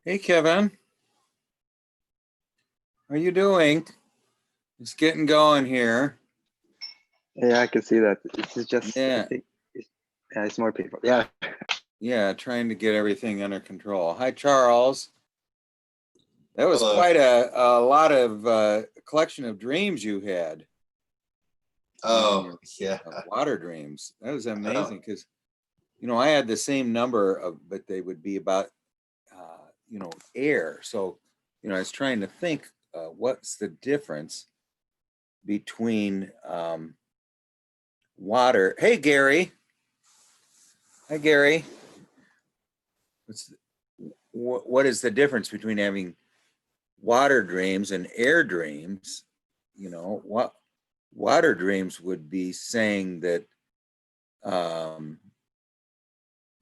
Hey, Kevin. How you doing? It's getting going here. Yeah, I can see that. This is just, I Yeah, think it's more people. Yeah. yeah, trying to get everything under control. Hi, Charles. That was Hello. quite a lot of collection of dreams you had. Oh, yeah. Water dreams. That was amazing because, I had the same number of, but they would be about, air. So, I was trying to think, what's the difference between water? Hey, Gary. Hi, Gary. What is the difference between having water dreams and air dreams? What water dreams would be saying that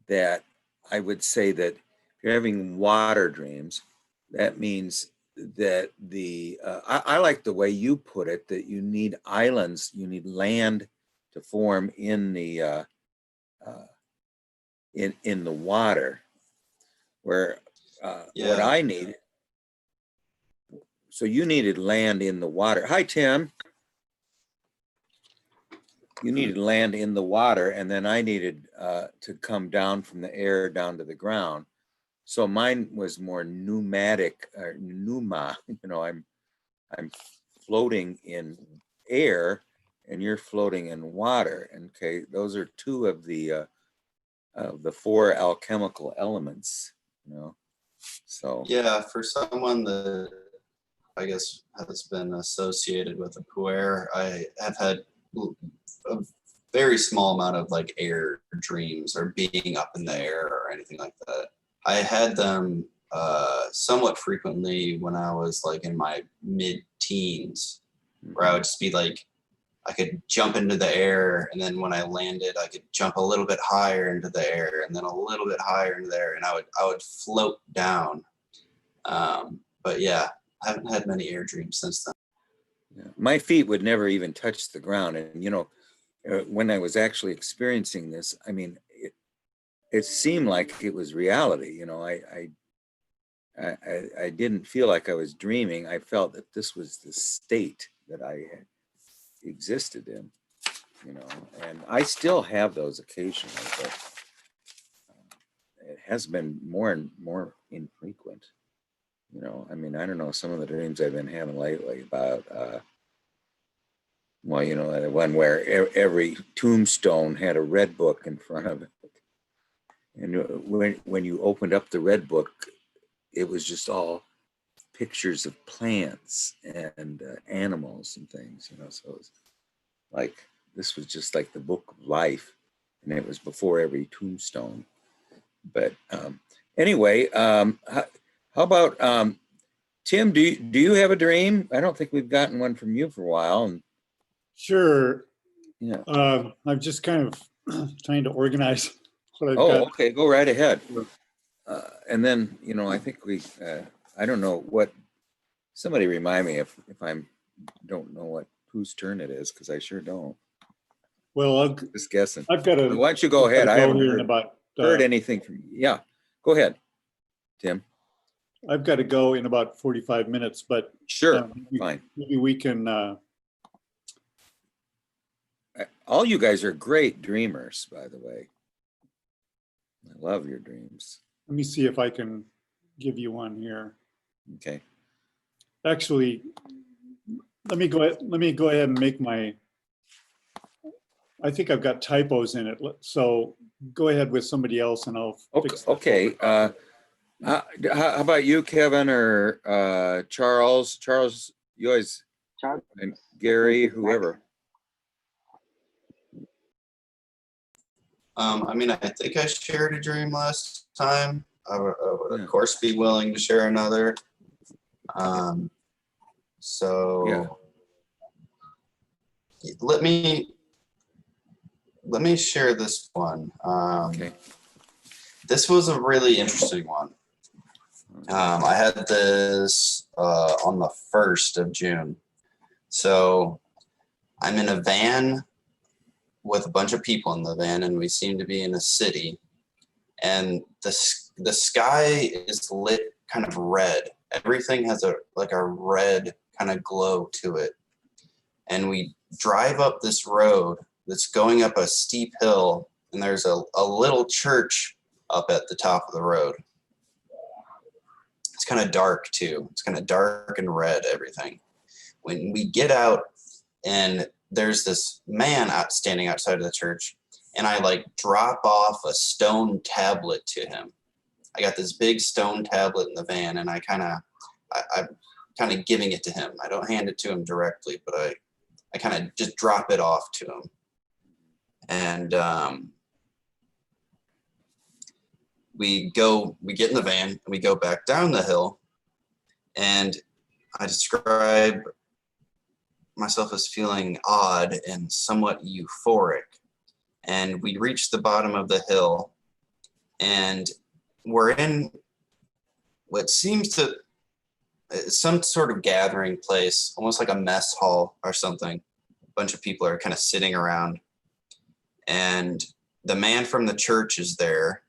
that I would say that if you're having water dreams, that means that I like the way you put it, that you need islands, you need land to form in the in the water, where what I need. So you needed land in the water. Hi, Tim. You needed land in the water, and then I needed to come down from the air down to the ground. So mine was more pneumatic, pneuma. I'm floating in air, and you're floating in water. And okay, those are two of the four alchemical elements. So Yeah, for someone that I guess has been associated with a puer, I have had a very small amount of like air dreams or being up in the air or anything like that. I had them somewhat frequently when I was like in my mid-teens, where I would just be like, I could jump into the air, and then when I landed, I could jump a little bit higher into the air, and then a little bit higher into there, and I would float down. But yeah, I haven't had many air dreams since then. yeah. My feet would never even touch the ground, and when I was actually experiencing this, I mean, it seemed like it was reality. I didn't feel like I was dreaming. I felt that this was the state that I had existed in, and I still have those occasionally, but it has been more and more infrequent. I mean, I don't know, some of the dreams I've been having lately about, the one where every tombstone had a red book in front of it. And when you opened up the red book, it was just all pictures of plants and animals and things, so it was like, this was just like the book of life, and it was before every tombstone. But anyway, how about Tim? Do you have a dream? I don't think we've gotten one from you for a while. And sure. yeah, I'm just kind of trying to organize what I've oh, got. okay, go right ahead. And then I think I don't know what. Somebody remind me if I don't know whose turn it is, because I sure don't. Well, Just guessing. I've got to. Why don't you go ahead? I haven't heard about anything from you. Yeah, go ahead, Tim. I've got to go in about 45 minutes, but Sure, fine. Maybe we can. All you guys are great dreamers, by the way. I love your dreams. Let me see if I can give you one here. Okay. Actually, let me go ahead and make my. I think I've got typos in it, so go ahead with somebody else, and I'll fix that. Okay. How about you, Kevin, or Charles? Charles, you always, and Gary, whoever. I mean, I think I shared a dream last time. I would of course be willing to share another. So let me share this one. Okay. This was a really interesting one. I had this on the 1st of June. So I'm in a van with a bunch of people in the van, and we seem to be in a city. And the sky is lit kind of red. Everything has a red kind of glow to it. And we drive up this road that's going up a steep hill, and there's a little church up at the top of the road. It's kind of dark too. It's kind of dark and red, everything. When we get out, and there's this man standing outside of the church, and I like drop off a stone tablet to him. I got this big stone tablet in the van, and I'm kind of giving it to him. I don't hand it to him directly, but I kind of just drop it off to him. And we get in the van, and we go back down the hill, and I describe myself as feeling odd and somewhat euphoric. And we reach the bottom of the hill, and we're in what seems to some sort of gathering place, almost like a mess hall or something. A bunch of people are kind of sitting around, and the man from the church is there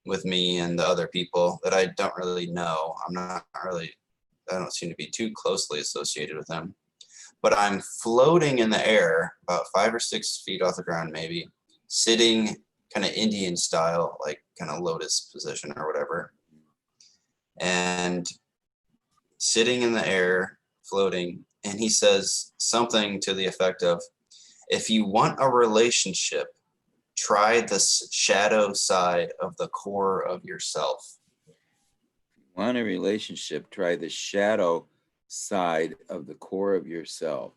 with me and the other people that I don't really know. I don't seem to be too closely associated with them, but I'm floating in the air about 5 or 6 feet off the ground, maybe, sitting kind of Indian style, like kind of lotus position or whatever. And sitting in the air, floating, and he says something to the effect of, if you want a relationship, try the shadow side of the core of yourself. Want a relationship, try the shadow side of the core of yourself.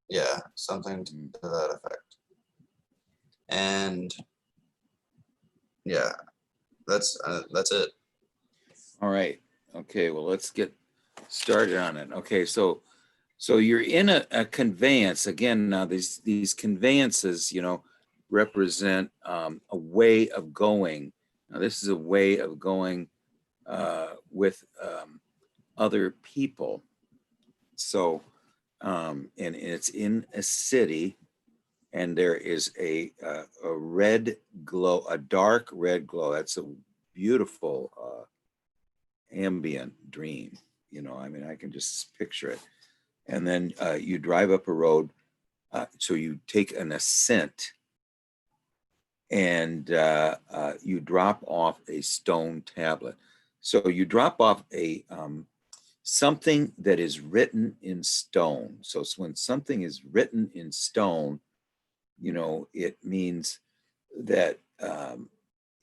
Yeah, something to that effect. And yeah, that's it. All right. Okay. Well, let's get started on it. Okay. So you're in a conveyance again. Now these conveyances, represent a way of going. Now this is a way of going with other people. So, and it's in a city, and there is a red glow, a dark red glow. That's a beautiful ambient dream. I can just picture it. And then you drive up a road. So you take an ascent, and you drop off a stone tablet. So you drop off a something that is written in stone. So when something is written in stone, it means that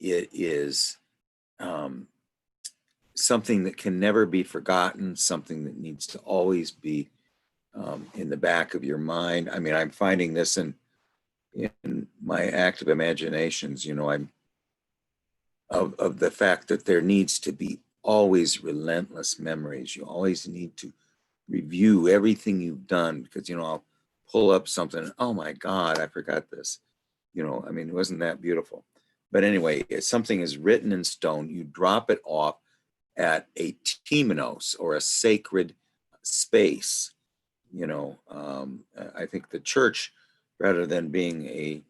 it is something that can never be forgotten, something that needs to always be in the back of your mind. I'm finding this in my active imaginations, I'm of the fact that there needs to be always relentless memories. You always need to review everything you've done, because, I'll pull up something. Oh my God, I forgot this. Wasn't that beautiful? But anyway, if something is written in stone, you drop it off at a temenos, or a sacred space. I think the church, rather than being a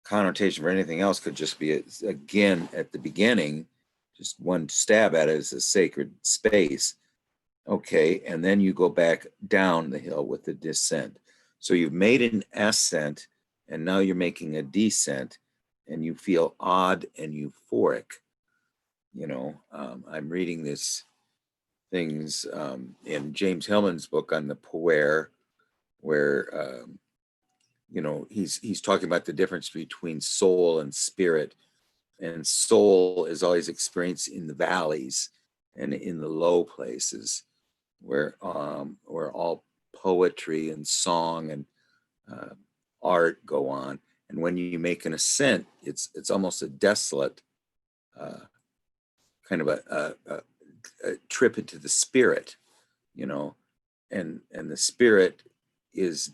connotation for anything else, could just be, again, at the beginning, just one stab at it as a sacred space. Okay, and then you go back down the hill with the descent. So you've made an ascent, and now you're making a descent, and you feel odd and euphoric. I'm reading this things in James Hillman's book on the puer, where he's talking about the difference between soul and spirit. And soul is always experienced in the valleys and in the low places, where all poetry and song and art go on. And when you make an ascent, it's almost a desolate kind of a trip into the spirit, and the spirit is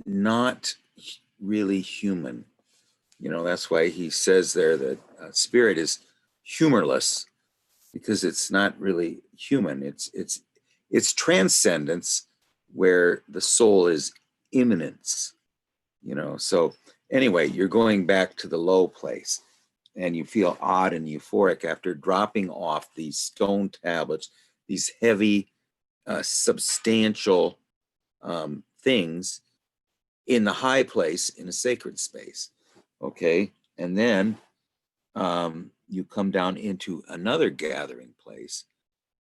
not really human. That's why he says there that spirit is humorless, because it's not really human. It's transcendence, where the soul is immanence. So anyway, you're going back to the low place, and you feel odd and euphoric after dropping off these stone tablets, these heavy, substantial things in the high place in a sacred space. Okay. And then you come down into another gathering place.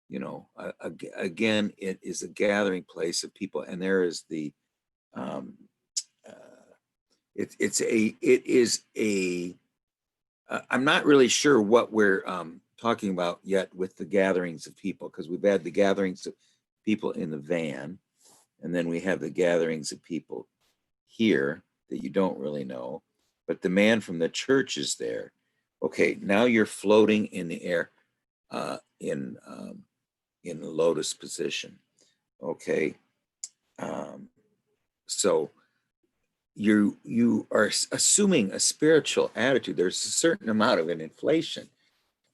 You know, again, it is a gathering place of people, and there is the it is a I'm not really sure what we're talking about yet with the gatherings of people, because we've had the gatherings of people in the van, and then we have the gatherings of people here that you don't really know, but the man from the church is there. Okay, now you're floating in the air in the lotus position. Okay, so you are assuming a spiritual attitude. There's a certain amount of an inflation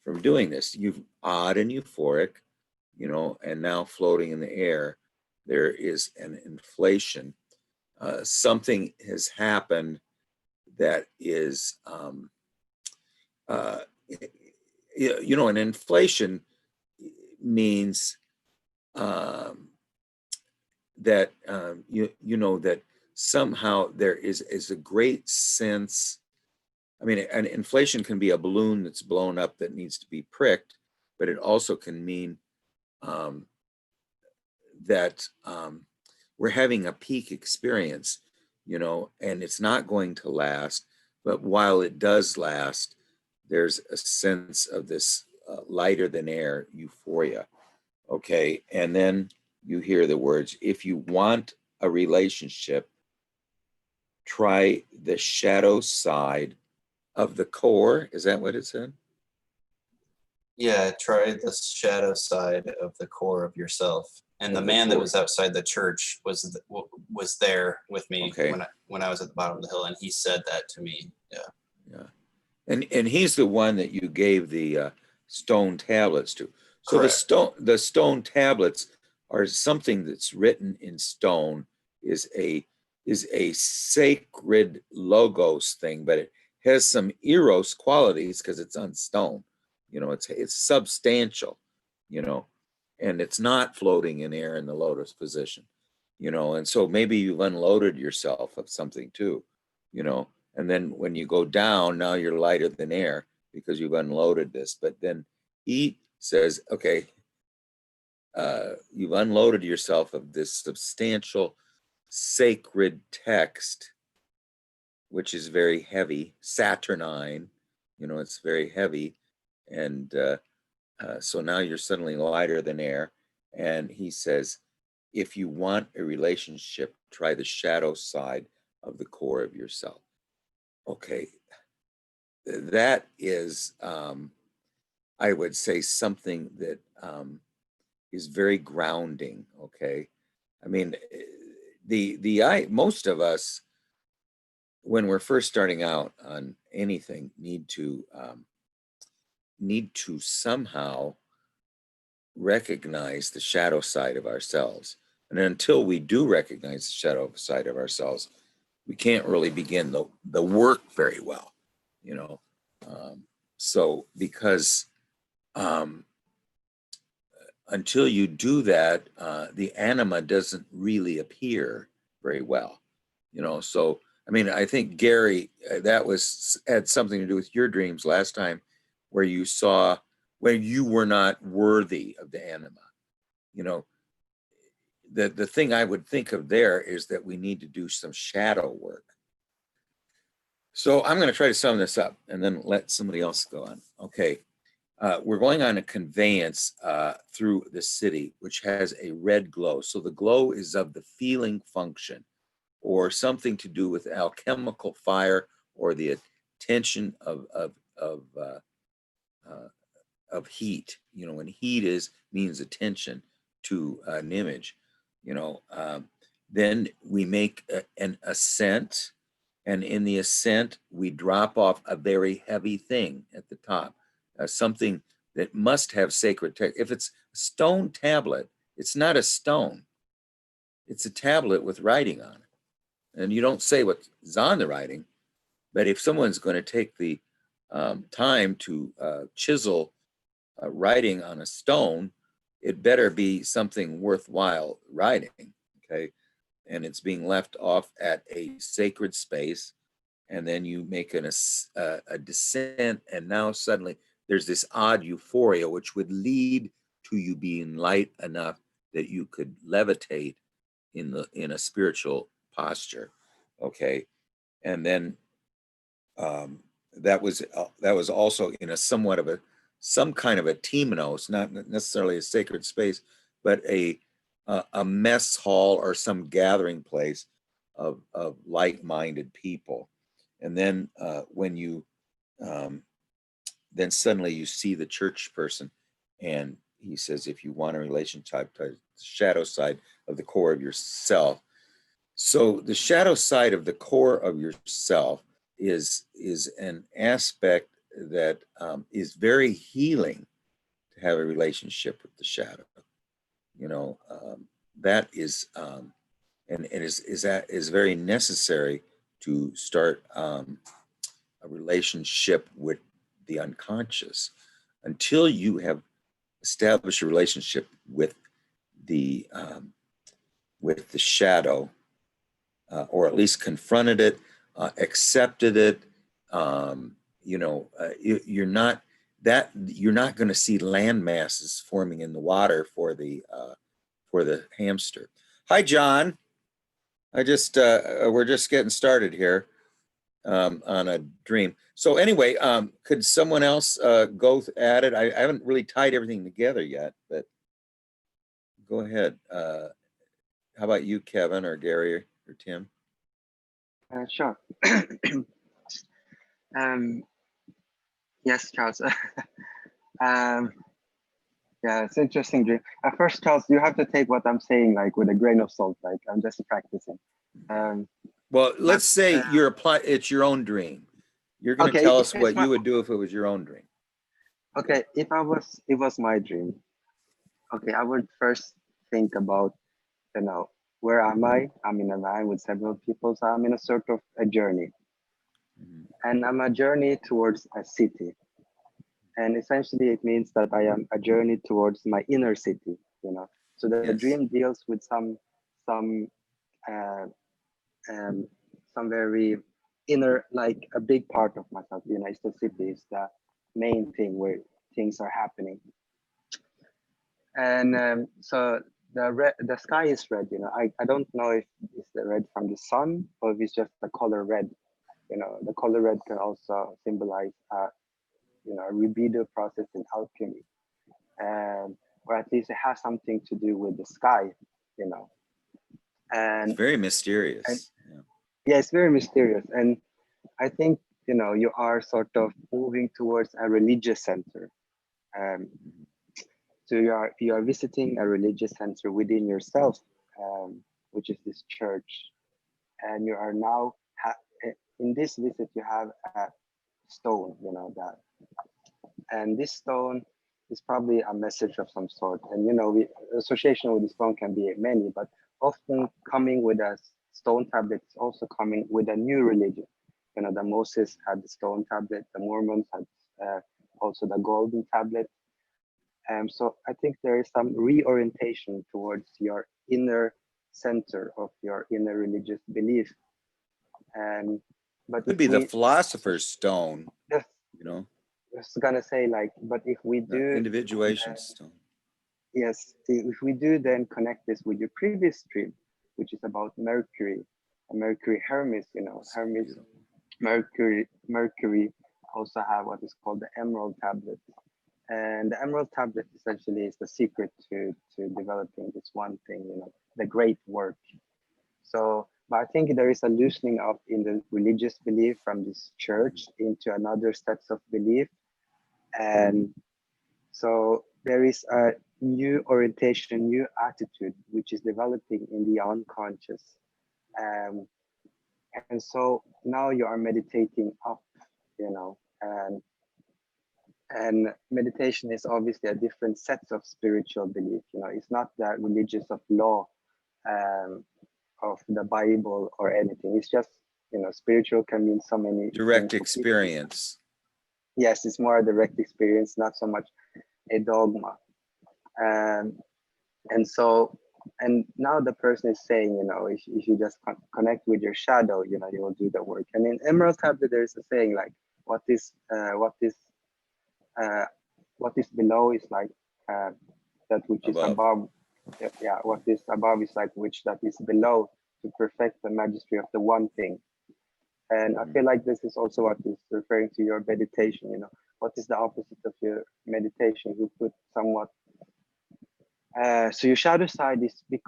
from doing this. You've odd and euphoric, you know, and now floating in the air, there is an inflation. Something has happened that is, you know, an inflation means that you know that somehow there is a great sense. I mean, an inflation can be a balloon that's blown up that needs to be pricked, but it also can mean that we're having a peak experience, you know, and it's not going to last. But while it does last, there's a sense of this lighter than air euphoria. Okay. And then you hear the words, if you want a relationship, try the shadow side of the core. Is that what it said? Yeah, try the shadow side of the core of yourself. And the man that was outside the church was there with me when I was at the bottom of the hill, and he said that to me. Yeah. And he's the one that you gave the stone tablets to. So Correct. the stone tablets are something that's written in stone, is a sacred logos thing, but it has some eros qualities because it's on stone. You know, it's substantial, you know, and it's not floating in air in the lotus position, you know, and so maybe you've unloaded yourself of something too, you know, and then when you go down, now you're lighter than air because you've unloaded this. But then he says, okay, you've unloaded yourself of this substantial sacred text, which is very heavy, saturnine, you know, it's very heavy. And so now you're suddenly lighter than air. And he says, if you want a relationship, try the shadow side of the core of yourself. Okay. That is, I would say, something that is very grounding. Okay. I mean, most of us, when we're first starting out on anything, need to somehow recognize the shadow side of ourselves. And until we do recognize the shadow side of ourselves, we can't really begin the work very well, you know. So because until you do that, the anima doesn't really appear very well, you know. So I mean, I think Gary, that had something to do with your dreams last time, where you saw where you were not worthy of the anima. You know, the thing I would think of there is that we need to do some shadow work. So I'm going to try to sum this up and then let somebody else go on. Okay. We're going on a conveyance through the city, which has a red glow. So the glow is of the feeling function, or something to do with alchemical fire, or the attention of heat. You know, when heat means attention to an image. You know, then we make an ascent, and in the ascent we drop off a very heavy thing at the top. Something that must have sacred text. If it's a stone tablet, it's not a stone. It's a tablet with writing on it. And you don't say what's on the writing, but if someone's going to take the time to chisel writing on a stone, it better be something worthwhile writing, okay? And it's being left off at a sacred space, and then you make a descent, and now suddenly there's this odd euphoria, which would lead to you being light enough that you could levitate in a spiritual posture, okay? And then that was also in a somewhat of some kind of a temenos, not necessarily a sacred space, but a mess hall or some gathering place of like-minded people. And then when you then suddenly you see the church person, and he says, if you want a relationship to the shadow side of the core of yourself. So the shadow side of the core of yourself is an aspect that is very healing, to have a relationship with the shadow. You know, that is and it is very necessary to start a relationship with the unconscious. Until you have established a relationship with the shadow, or at least confronted it, accepted it, you're not going to see land masses forming in the water for the hamster. Hi, John. We're just getting started here on a dream. So anyway, could someone else go at it? I haven't really tied everything together yet, but go ahead. How about you, Kevin, or Gary, or Tim? Sure. Yes, Charles. Yeah, it's interesting dream. At first, Charles, you have to take what I'm saying like with a grain of salt. Like I'm just practicing. Well, let's say it's your own dream. You're going to tell us what you would do if it was your own dream. Okay, if it was my dream. Okay, I would first think about, where am I? I'm in a van with several people, so I'm in a sort of a journey. Mhm. And I'm a journey towards a city. And essentially it means that I am a journey towards my inner city, So the Yes. dream deals with some very inner, like a big part of myself, it's the city, is the main thing where things are happening. And so the sky is red, I don't know if it's the red from the sun or if it's just the color red. The color red can also symbolize a libido process in alchemy, or at least it has something to do with the sky, and It's very mysterious. Yeah, it's very mysterious. And I think, you are sort of moving towards a religious center. So you are visiting a religious center within yourself, which is this church. And you are now, in this visit, you have a stone, that. And this stone is probably a message of some sort. And, association with the stone can be many, but often coming with a stone tablet is also coming with a new religion. The Moses had the stone tablet, the Mormons had also the golden tablet. So I think there is some reorientation towards your inner center of your inner religious belief. But it could be the philosopher's stone, Yes, I was gonna say, but if we do individuation stone. Yes, if we do then connect this with your previous dream, which is about Mercury, Mercury Hermes, Hermes, Mercury also have what is called the Emerald Tablet. And the Emerald Tablet essentially is the secret to developing this one thing, the great work. So, but I think there is a loosening up in the religious belief from this church into another sets of belief. And so there is a new orientation, new attitude, which is developing in the unconscious. And so now you are meditating up, and meditation is obviously a different set of spiritual belief. It's not that religious of law of the Bible or anything. It's just, spiritual can mean so many Direct things. experience. Yes, it's more a direct experience, not so much a dogma. Um, and so, and now the person is saying, you know, if you just connect with your shadow, you know, you will do the work. And in Emerald Tablet, there's a saying like, uh, what is below is like that which is Above. above. Yeah, what is above is like which that is below, to perfect the mastery of the one thing. And I feel like this is also what is referring to your meditation. You know, what is the opposite of your meditation? You put somewhat. So your shadow side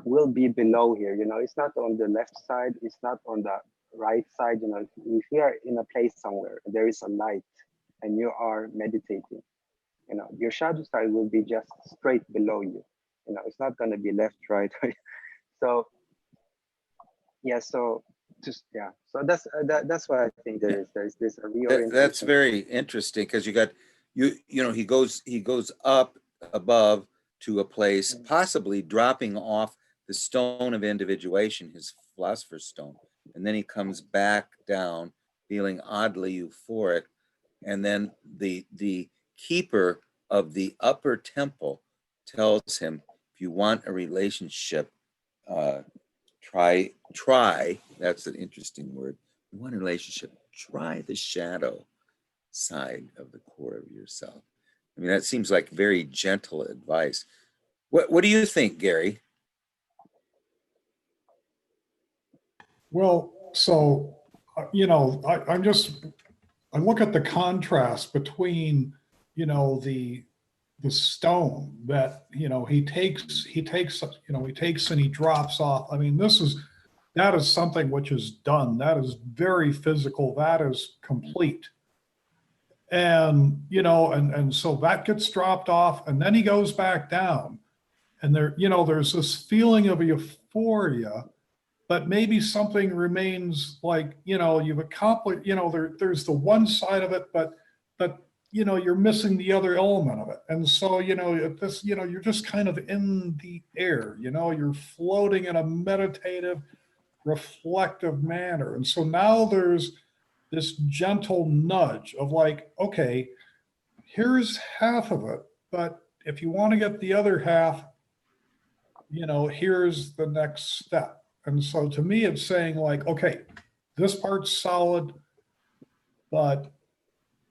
will be below here. You know, it's not on the left side. It's not on the right side. You know, if you are in a place somewhere, there is a light, and you are meditating. You know, your shadow side will be just straight below you. You know, it's not going to be left, right. So yeah, so just yeah, so that's why I think Yeah. there's this That's reorientation. very interesting, because you got you know, he goes up above to a place, possibly dropping off the stone of individuation, his philosopher's stone, and then he comes back down feeling oddly euphoric, and then the keeper of the upper temple tells him, if you want a relationship, uh, try, that's an interesting word, you want a relationship, try the shadow side of the core of yourself. I mean, that seems like very gentle advice. What do you think, Gary? Well, so, you know, I look at the contrast between, you know, the stone that, you know, he takes, you know, he takes and he drops off. I mean, that is something which is done. That is very physical. That is complete. And, you know, and so that gets dropped off and then he goes back down. And there, you know, there's this feeling of euphoria, but maybe something remains, like, you know, you've accomplished, you know, there's the one side of it, but you know, you're missing the other element of it. And so, you know, if this, you know, you're just kind of in the air, you know, you're floating in a meditative, reflective manner. And so now there's this gentle nudge of like, okay, here's half of it, but if you want to get the other half, you know, here's the next step. And so to me, it's saying like, okay, this part's solid, but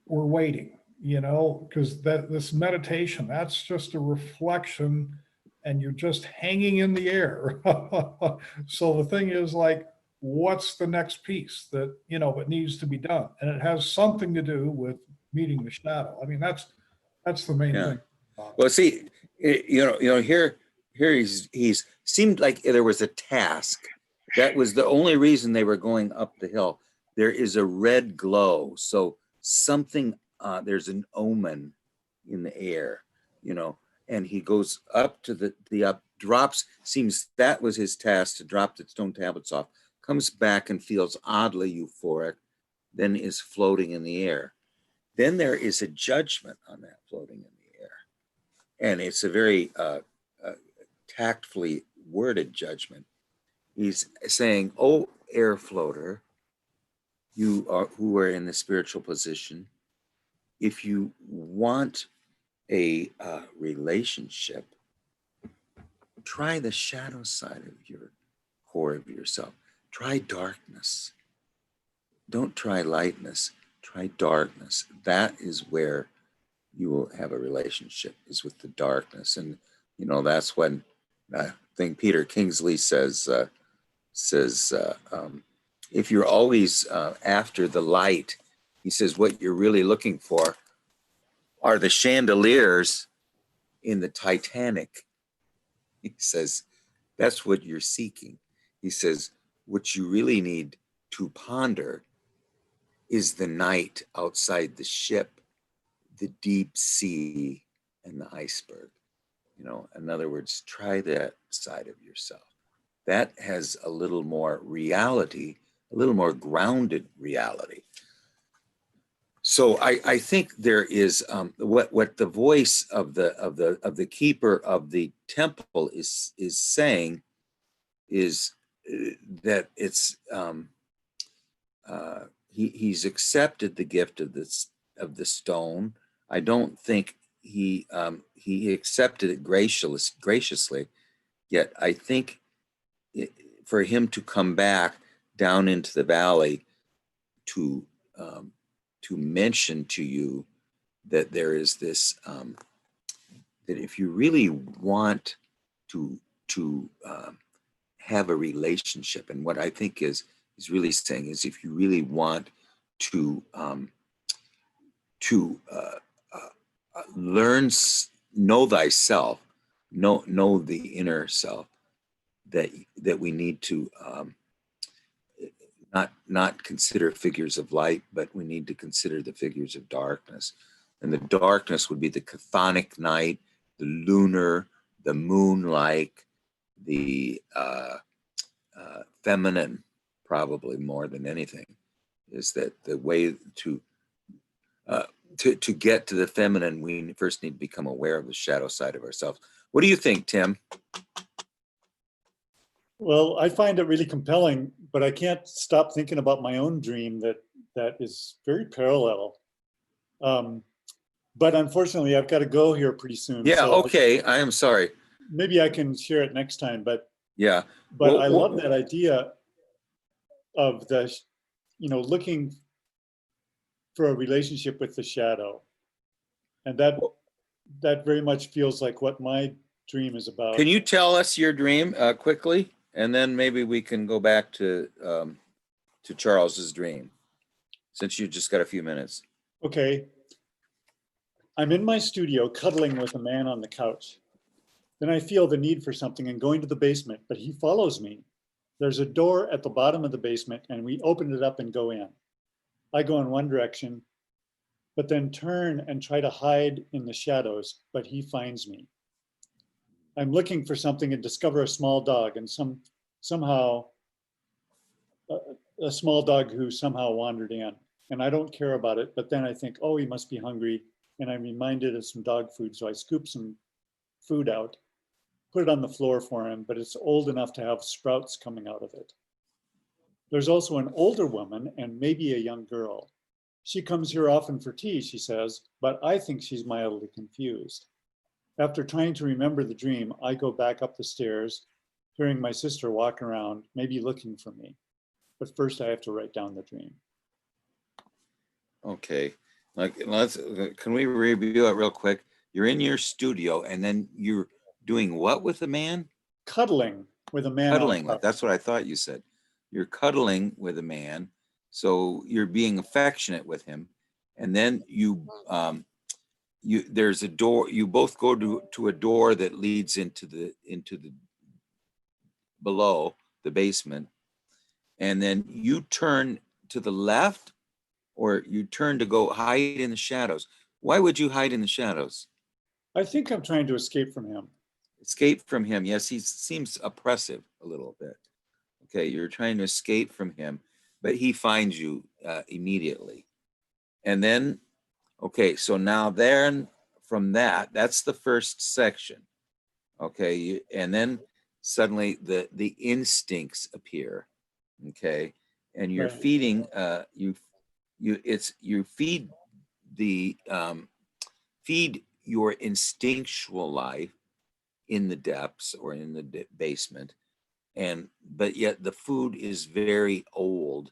we're waiting, you know, because this meditation, that's just a reflection and you're just hanging in the air. So the thing is like, what's the next piece that, you know, that needs to be done? And it has something to do with meeting the shadow. I mean, that's the main Yeah. thing. Well, see, here he's seemed like there was a task. That was the only reason they were going up the hill. There is a red glow, so something. There's an omen in the air, you know. And he goes up to the up, drops. Seems that was his task, to drop the stone tablets off. Comes back and feels oddly euphoric, then is floating in the air. Then there is a judgment on that floating in the air. And it's a very tactfully worded judgment. He's saying, "Oh, air floater, you are who are in the spiritual position. If you want a relationship, try the shadow side of your core of yourself. Try darkness. Don't try lightness. Try darkness. That is where you will have a relationship, is with the darkness." And you know, that's when I think Peter Kingsley says if you're always after the light, he says what you're really looking for are the chandeliers in the Titanic. He says that's what you're seeking. He says what you really need to ponder is the night outside the ship, the deep sea, and the iceberg. You know, in other words, try that side of yourself. That has a little more reality, a little more grounded reality. So I think there is what the voice of the keeper of the temple is saying is that it's he's accepted the gift of this of the stone. I don't think he accepted it graciously. Yet I think for him to come back down into the valley to mention to you that there is this that if you really want to have a relationship, and what I think is really saying is if you really want to learn, know thyself, know the inner self, that we need to not consider figures of light, but we need to consider the figures of darkness. And the darkness would be the chthonic night, the lunar, the moon-like, the feminine, probably more than anything, is that the way to get to the feminine, we first need to become aware of the shadow side of ourselves. What do you think, Tim? Well, I find it really compelling, but I can't stop thinking about my own dream that is very parallel. But unfortunately, I've got to go here pretty soon. Yeah, so okay. I am sorry. maybe I can share it next time. But Yeah. But I love that idea of looking for a relationship with the shadow, and that very much feels like what my dream is about. Can you tell us your dream quickly, and then maybe we can go back to Charles's dream, since you just got a few minutes. Okay. I'm in my studio cuddling with a man on the couch. Then I feel the need for something and going to the basement, but he follows me. There's a door at the bottom of the basement and we open it up and go in. I go in one direction, but then turn and try to hide in the shadows, but he finds me. I'm looking for something and discover a small dog and somehow a small dog who somehow wandered in, and I don't care about it, but then I think, oh, he must be hungry, and I'm reminded of some dog food, so I scoop some food out, put it on the floor for him, but it's old enough to have sprouts coming out of it. There's also an older woman and maybe a young girl. She comes here often for tea, she says, but I think she's mildly confused. After trying to remember the dream, I go back up the stairs, hearing my sister walk around, maybe looking for me. But first I have to write down the dream. Okay. Can we review it real quick? You're in your studio and then you're doing what with a man? Cuddling with a man. Cuddling with, that's what I thought you said. You're cuddling with a man. So you're being affectionate with him. And then there's a door, you both go to a door that leads into the below the basement. And then you turn to the left, or you turn to go hide in the shadows. Why would you hide in the shadows? I think I'm trying to escape from him. Escape from him. Yes, he seems oppressive a little bit. Okay, you're trying to escape from him, but he finds you immediately. And then, okay, so now then from that's the first section. Okay, and then suddenly the instincts appear. Okay, and you're Right. feeding you feed your instinctual life in the depths or in the basement, but yet the food is very old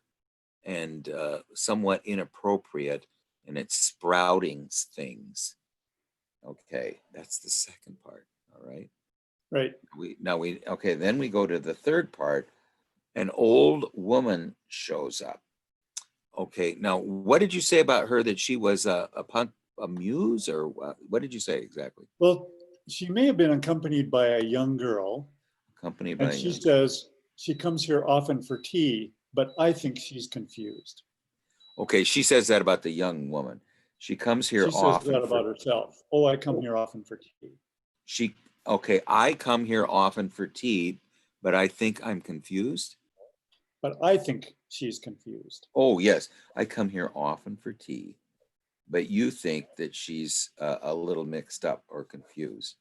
and somewhat inappropriate, and it's sprouting things. Okay, that's the second part. All right. Right. Okay, then we go to the third part. An old woman shows up. Okay, now what did you say about her, that she was a muse, or what did you say exactly? Well, she may have been accompanied by a young girl. Accompanied by and she says she comes here often for tea, but I think she's confused. Okay, she says that about the young woman. She comes here often. She says that about herself. Oh, I come here often for tea. I come here often for tea, but I think I'm confused. But I think she's confused. Oh, yes. I come here often for tea, but you think that she's a little mixed up or confused.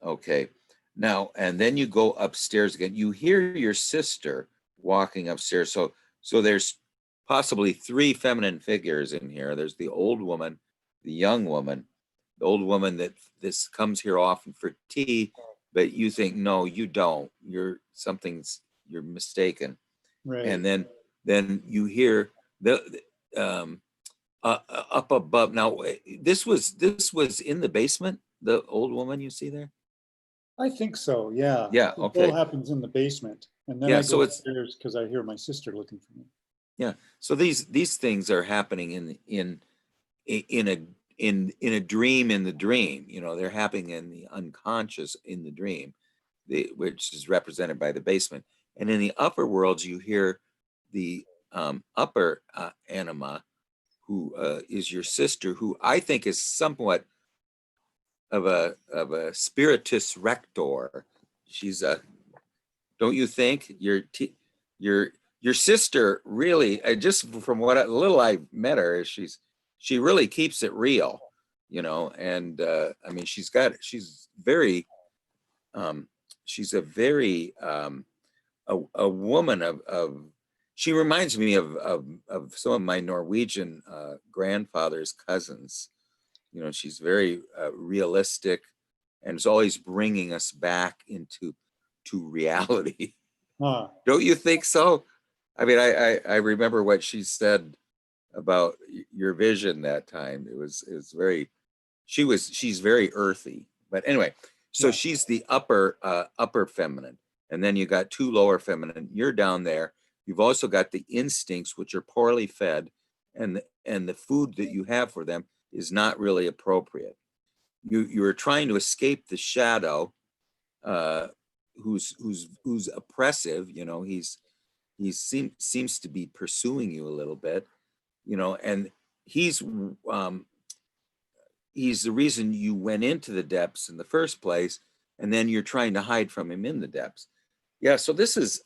Okay. Now, and then you go upstairs again. You hear your sister walking upstairs. So there's possibly three feminine figures in here. There's the old woman, the young woman, the old woman that this comes here often for tea, but you think, no, you don't. You're mistaken. Right. And then you hear the up above. Now this was in the basement. The old woman you see there. I think so. Yeah. Yeah. It Okay. all happens in the basement, and then Yeah, I so go it's- upstairs because I hear my sister looking for me. Yeah. So these things are happening in a dream in the dream. You know, they're happening in the unconscious in the dream, which is represented by the basement. And in the upper worlds, you hear the upper anima, who is your sister, who I think is somewhat of a spiritus rector. She's a, don't you think? Your sister really, just from little I met her, she really keeps it real, you know. And I mean, she's very she's a very a woman of she reminds me of some of my Norwegian grandfather's cousins. You know, she's very realistic, and is always bringing us back into reality. Huh. Don't you think so? I mean, I remember what she said about your vision that time. It was very, she's very earthy. But anyway, so Yeah. she's the upper feminine, and then you got two lower feminine. You're down there. You've also got the instincts, which are poorly fed, and the food that you have for them is not really appropriate. You are trying to escape the shadow, who's oppressive. You know, seems to be pursuing you a little bit, you know, and he's the reason you went into the depths in the first place, and then you're trying to hide from him in the depths. Yeah, so this is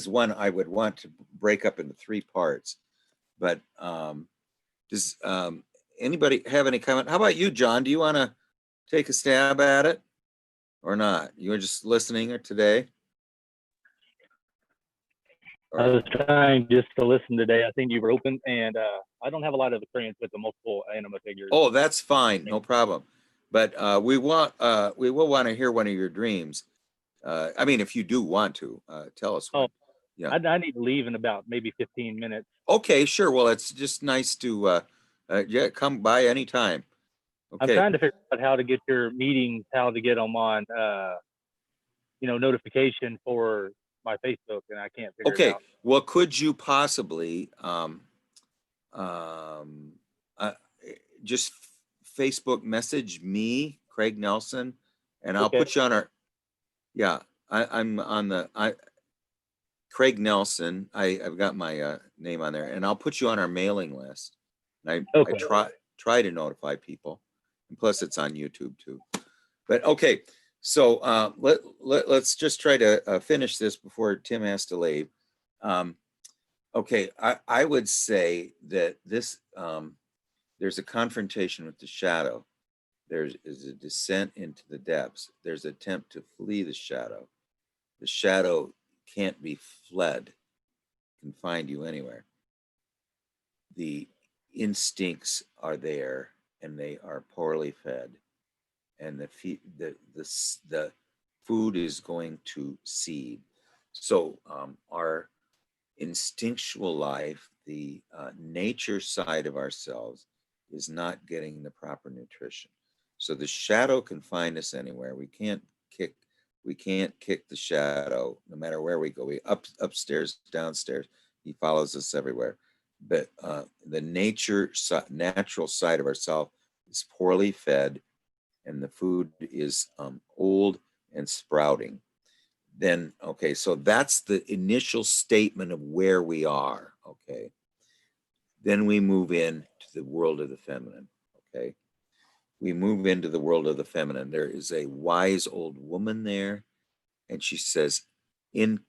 one I would want to break up into three parts. But does anybody have any comment? How about you, John? Do you want to take a stab at it or not? You were just listening today? I was trying just to listen today. I think you were open, and I don't have a lot of experience with the multiple anima figures. Oh, that's fine, no problem. But we will want to hear one of your dreams. I mean, if you do want to, tell us one. Oh, yeah. I need to leave in about maybe 15 minutes. Okay, sure. Well, it's just nice to yeah, come by anytime. Okay. I'm trying to figure out how to get your meetings, how to get them on, notification for my Facebook, and I can't figure it out. Well, could you possibly just Facebook message me, Craig Nelson, and I'll put you on our, yeah, I'm on the, Craig Nelson, I've got my name on there, and I'll put you on our mailing list. And I try to notify people, and plus it's on YouTube too. But okay, so let's just try to finish this before Tim has to leave. Okay, I would say that this there's a confrontation with the shadow. There is a descent into the depths. There's an attempt to flee the shadow. The shadow can't be fled, can find you anywhere. The instincts are there, and they are poorly fed, and the food is going to seed. So our instinctual life, the nature side of ourselves, is not getting the proper nutrition. So the shadow can find us anywhere. We can't kick the shadow no matter where we go. We upstairs, downstairs. He follows us everywhere. But the natural side of ourselves is poorly fed, and the food is old and sprouting. Then, okay, so that's the initial statement of where we are, okay? Then we move into the world of the feminine, okay? We move into the world of the feminine. There is a wise old woman there, and she says, in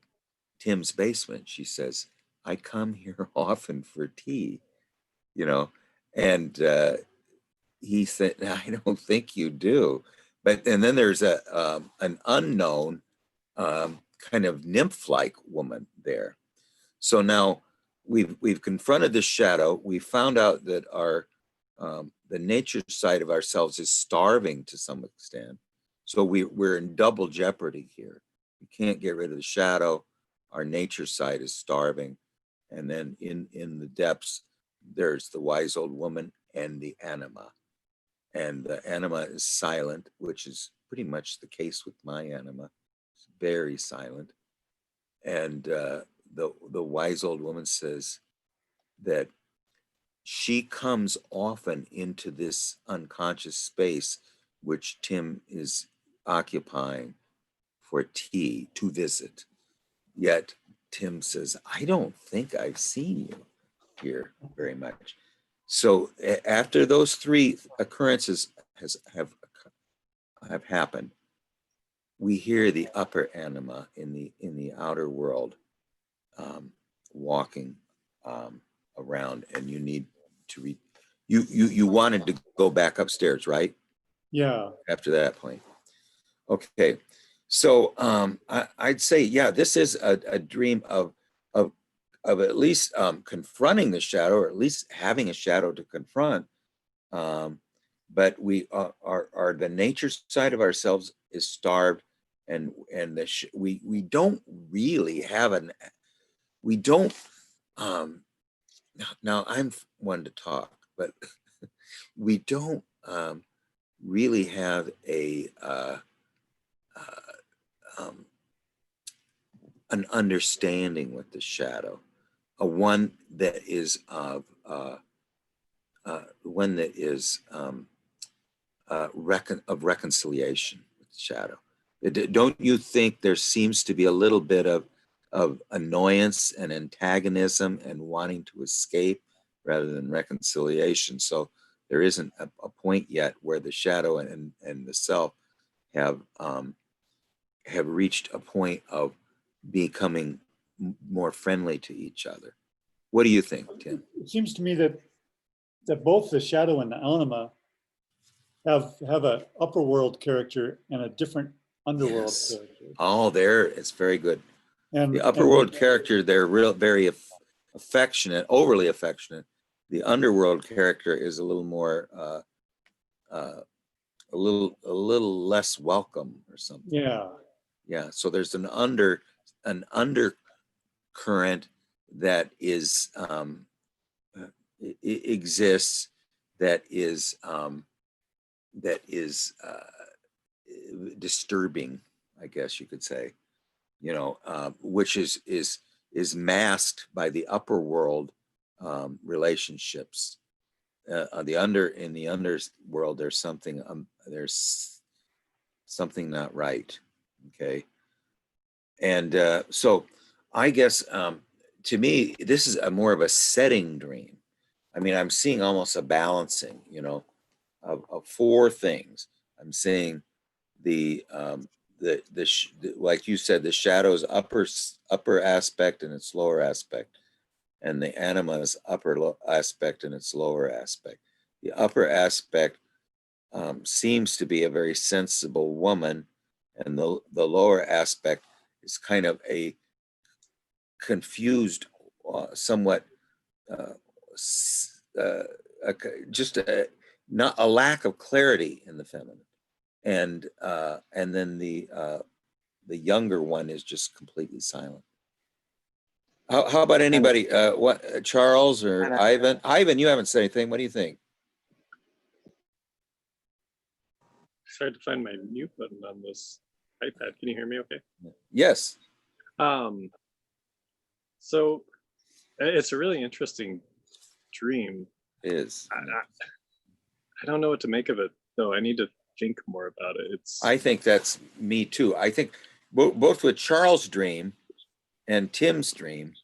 Tim's basement, she says, I come here often for tea, you know? And he said, I don't think you do. And then there's an unknown kind of nymph-like woman there. So now we've confronted the shadow. We found out that the nature side of ourselves is starving to some extent. So we're in double jeopardy here. We can't get rid of the shadow. Our nature side is starving. And then in the depths, there's the wise old woman and the anima. And the anima is silent, which is pretty much the case with my anima. It's very silent. And the wise old woman says that she comes often into this unconscious space, which Tim is occupying for tea to visit. Yet Tim says, I don't think I've seen you here very much. So after those three occurrences have happened, we hear the upper anima in the outer world walking around, and you need to read. You wanted to go back upstairs, right? Yeah. After that point. Okay. So I'd say, yeah, this is a dream of at least confronting the shadow, or at least having a shadow to confront. But we are the nature side of ourselves is starved, and we don't really have we don't. Now I'm one to talk, but we don't really have an understanding with the shadow, one that is of reconciliation with the shadow. Don't you think there seems to be a little bit of annoyance and antagonism and wanting to escape rather than reconciliation? So there isn't a point yet where the shadow and the self have reached a point of becoming more friendly to each other. What do you think, Tim? It seems to me that both the shadow and the anima have an upper world character and a different underworld character. Oh, it's very good. And the upper world character, they're very affectionate, overly affectionate. The underworld character is a little more, a little less welcome or something. Yeah. Yeah. So there's an undercurrent that is exists that is disturbing, I guess you could say. Which is masked by the upper world relationships. In the underworld, there's something not right. Okay, and so I guess to me this is more of a setting dream. I mean, I'm seeing almost a balancing, of four things. I'm seeing like you said, the shadow's upper aspect and its lower aspect, and the anima's upper aspect and its lower aspect. The upper aspect seems to be a very sensible woman, and the lower aspect is kind of a confused, somewhat not a lack of clarity in the feminine. And then the younger one is just completely silent. How about anybody? What, Charles or Ivan? Ivan, you haven't said anything. What do you think? Tried to find my mute button on this iPad. Can you hear me okay? Yes. So it's a really interesting dream. It is. I don't know what to make of it, though. I need to think more about it. I think that's me too. I think both with Charles' dream and Tim's dream,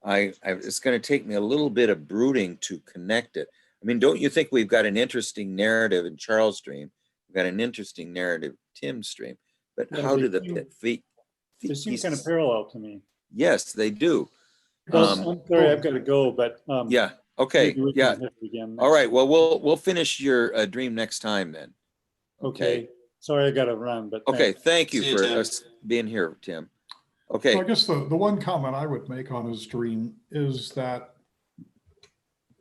it's going to take me a little bit of brooding to connect it. I mean, don't you think we've got an interesting narrative in Charles' dream? We've got an interesting narrative in Tim's dream. But Yeah, how do the they seem kind of parallel to me. Yes, they do. Well, I'm sorry, I've got to go, but yeah. Okay. Yeah. All right. Well, we'll finish your dream next time then. Okay. Sorry, I got to run, but okay. Thank you See you, for Tim. us being here, Tim. Okay. So I guess the one comment I would make on his dream is that,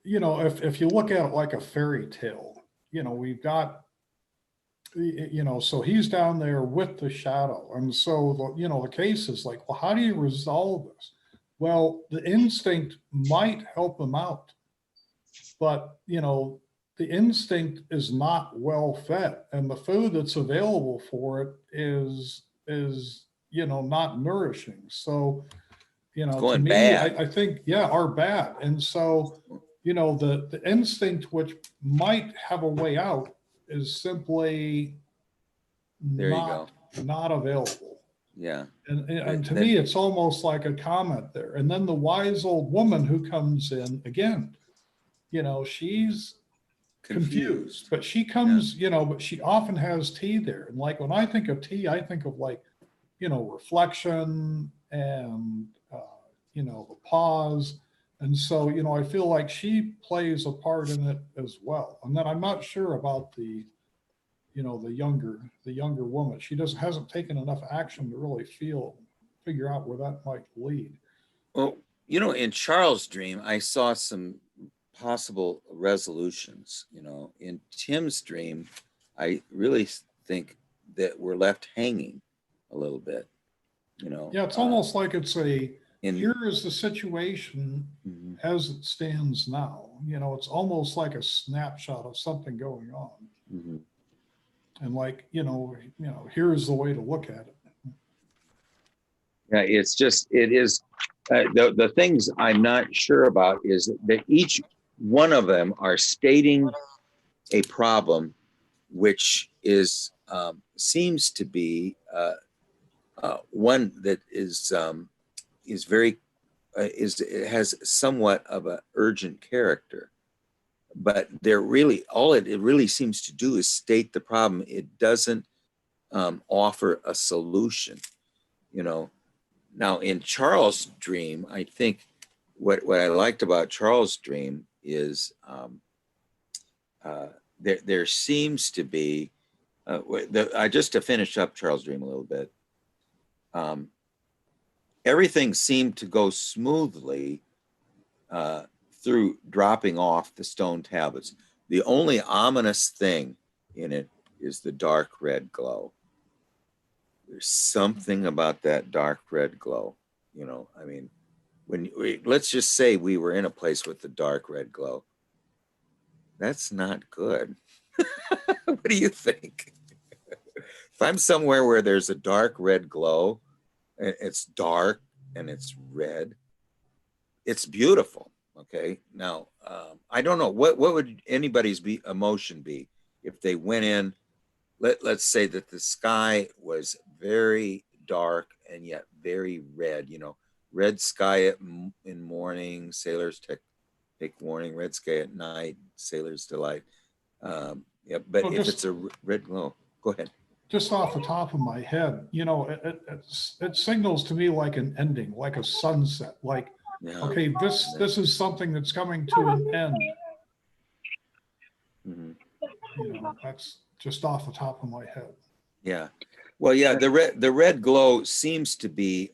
you know, if you look at it like a fairy tale, you know, we've got, you know, so he's down there with the shadow. And so, you know, the case is like, well, how do you resolve this? Well, the instinct might help him out, but, you know, the instinct is not well fed, and the food that's available for it is, you know, not nourishing. So, you know, to going me, bad. I think, yeah, are bad. And so, you know, the instinct, which might have a way out, is simply There you go. not available. Yeah. And to That- me, it's almost like a comment there. And then the wise old woman who comes in again, you know, she's confused, but she comes, you know, but she often has tea there. And like when I think of tea, I think of like, you know, reflection and, you know, the pause. And so, you know, I feel like she plays a part in it as well. And then I'm not sure about the, you know, the younger woman. She hasn't taken enough action to really figure out where that might lead. Well, you know, in Charles' dream, I saw some possible resolutions. You know, in Tim's dream, I really think that we're left hanging a little bit. You know. Yeah, it's almost like it's in here is the situation Mhm. as it stands now. You know, it's almost like a snapshot of something going on. Mhm. And like, you know, here's the way to look at it. Yeah, it's just, it is, the things I'm not sure about is that each one of them are stating a problem, which is, seems to be one that is very, it has somewhat of an urgent character. But they're really, all it really seems to do is state the problem. It doesn't offer a solution, you know. Now, in Charles' dream, I think what I liked about Charles' dream is there seems to be, just to finish up Charles' dream a little bit, everything seemed to go smoothly through dropping off the stone tablets. The only ominous thing in it is the dark red glow. There's something about that dark red glow, you know. I mean, let's just say we were in a place with the dark red glow. That's not good. What do you think? If I'm somewhere where there's a dark red glow, and it's dark and it's red, it's beautiful. Okay. Now, I don't know what would anybody's emotion be if they went in. Let's say that the sky was very dark and yet very red. You know, red sky in morning, sailors take warning. Red sky at night, sailors delight. Yeah, but Well, if it's a red glow, go ahead. Just off the top of my head, you know, it signals to me like an ending, like a sunset, like, Yeah. okay, this is something that's coming to an end. Mm-hmm. You know, that's just off the top of my head. Yeah. Well, yeah, the red glow seems to be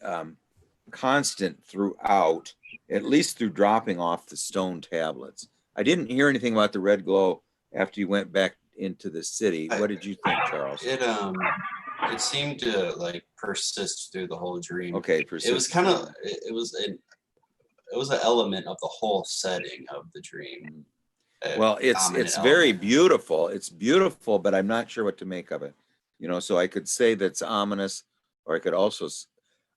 constant throughout, at least through dropping off the stone tablets. I didn't hear anything about the red glow after you went back into the city. What did you think, Charles? It seemed to like persist through the whole dream. Okay, persist. It was kind of it was an element of the whole setting of the dream. Well, it's very beautiful. It's beautiful, but I'm not sure what to make of it. You know, so I could say that's ominous, or I could also,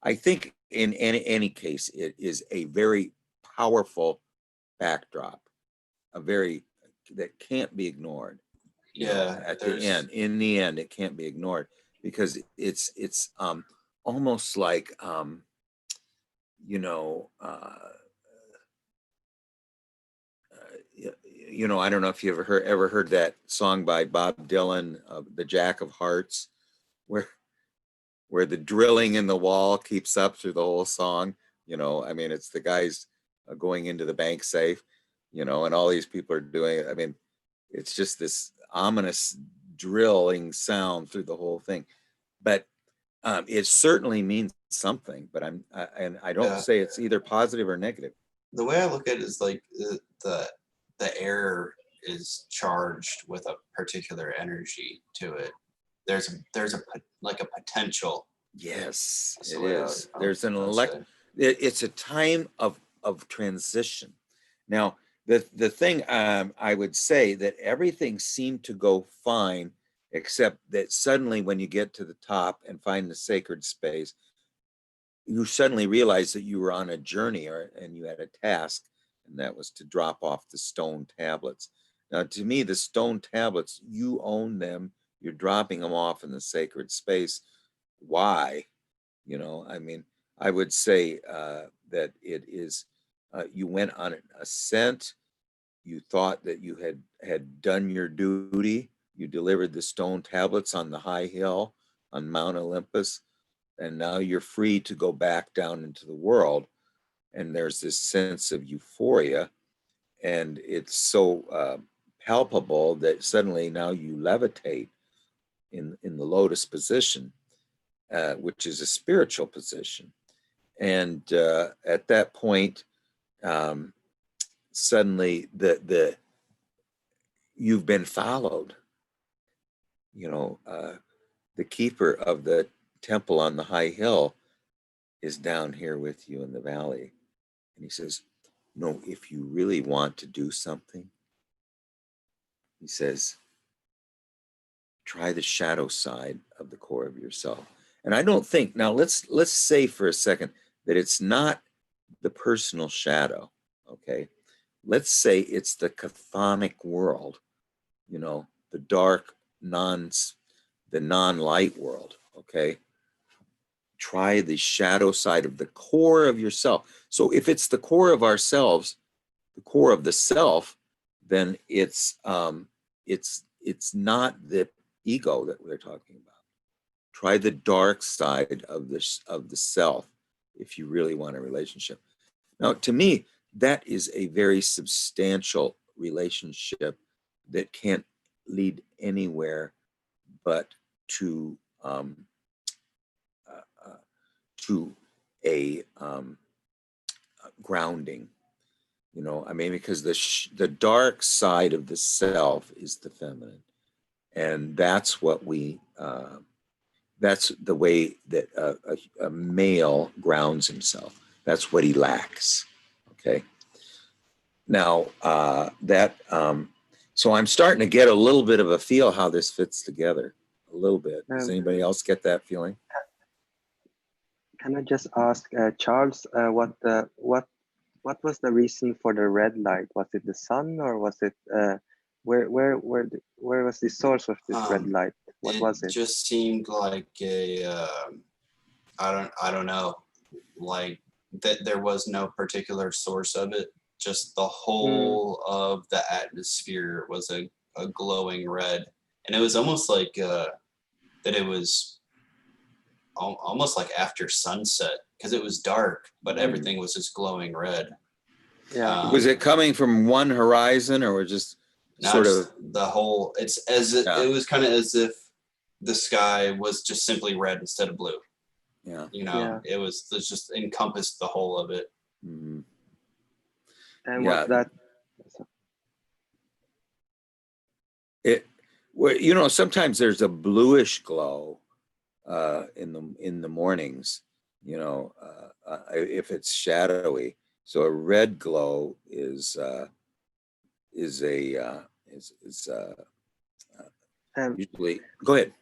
I think in any case, it is a very powerful backdrop, that can't be ignored. Yeah. At the end, in the end, it can't be ignored because it's almost like you know. You know, I don't know if you ever heard that song by Bob Dylan, "The Jack of Hearts," where the drilling in the wall keeps up through the whole song. You know, I mean, it's the guys going into the bank safe, you know, and all these people are doing it. I mean, it's just this ominous drilling sound through the whole thing. But It certainly means something, but and I don't Yeah. say it's either positive or negative. The way I look at it is like the air is charged with a particular energy to it. There's like a potential. Yes, That's it the way is. There's an I would elect. say. It's a time of transition. Now, the thing I would say that everything seemed to go fine, except that suddenly when you get to the top and find the sacred space, you suddenly realize that you were on a journey and you had a task, and that was to drop off the stone tablets. Now, to me, the stone tablets, you own them. You're dropping them off in the sacred space. Why? You know, I mean, I would say that it is, you went on an ascent. You thought that you had done your duty. You delivered the stone tablets on the high hill on Mount Olympus, and now you're free to go back down into the world. And there's this sense of euphoria, and it's so palpable that suddenly now you levitate in the lotus position, which is a spiritual position. And at that point, suddenly you've been followed. You know, the keeper of the temple on the high hill is down here with you in the valley. And he says, no, if you really want to do something, he says, try the shadow side of the core of yourself. And I don't think, now let's say for a second that it's not the personal shadow, okay? Let's say it's the chthonic world, you know, the dark, the non-light world, okay? Try the shadow side of the core of yourself. So if it's the core of ourselves, the core of the self, then it's not the ego that we're talking about. Try the dark side of the self if you really want a relationship. Now, to me, that is a very substantial relationship that can't lead anywhere but to a grounding. You know, I mean, because the dark side of the self is the feminine, and that's what that's the way that a male grounds himself. That's what he lacks. Okay. Now so I'm starting to get a little bit of a feel how this fits together. A little bit. Does anybody else get that feeling? Can I just ask Charles, what was the reason for the red light? Was it the sun, or was it where was the source of this red light? What was it? Just seemed like a I don't know, like that there was no particular source of it. Just the whole of the atmosphere was a glowing red, and it was almost like that it was almost like after sunset, because it was dark, but everything was just glowing red. Yeah. Was it coming from one horizon, or just sort of the whole? It's as if, it was kind of as if the sky was just simply red instead of blue. Yeah. You know, Yeah. it just encompassed the whole of it. Mm-hmm. And Yeah. was that? Well, you know, sometimes there's a bluish glow in the mornings. You know, if it's shadowy. So a red glow is usually. Go ahead.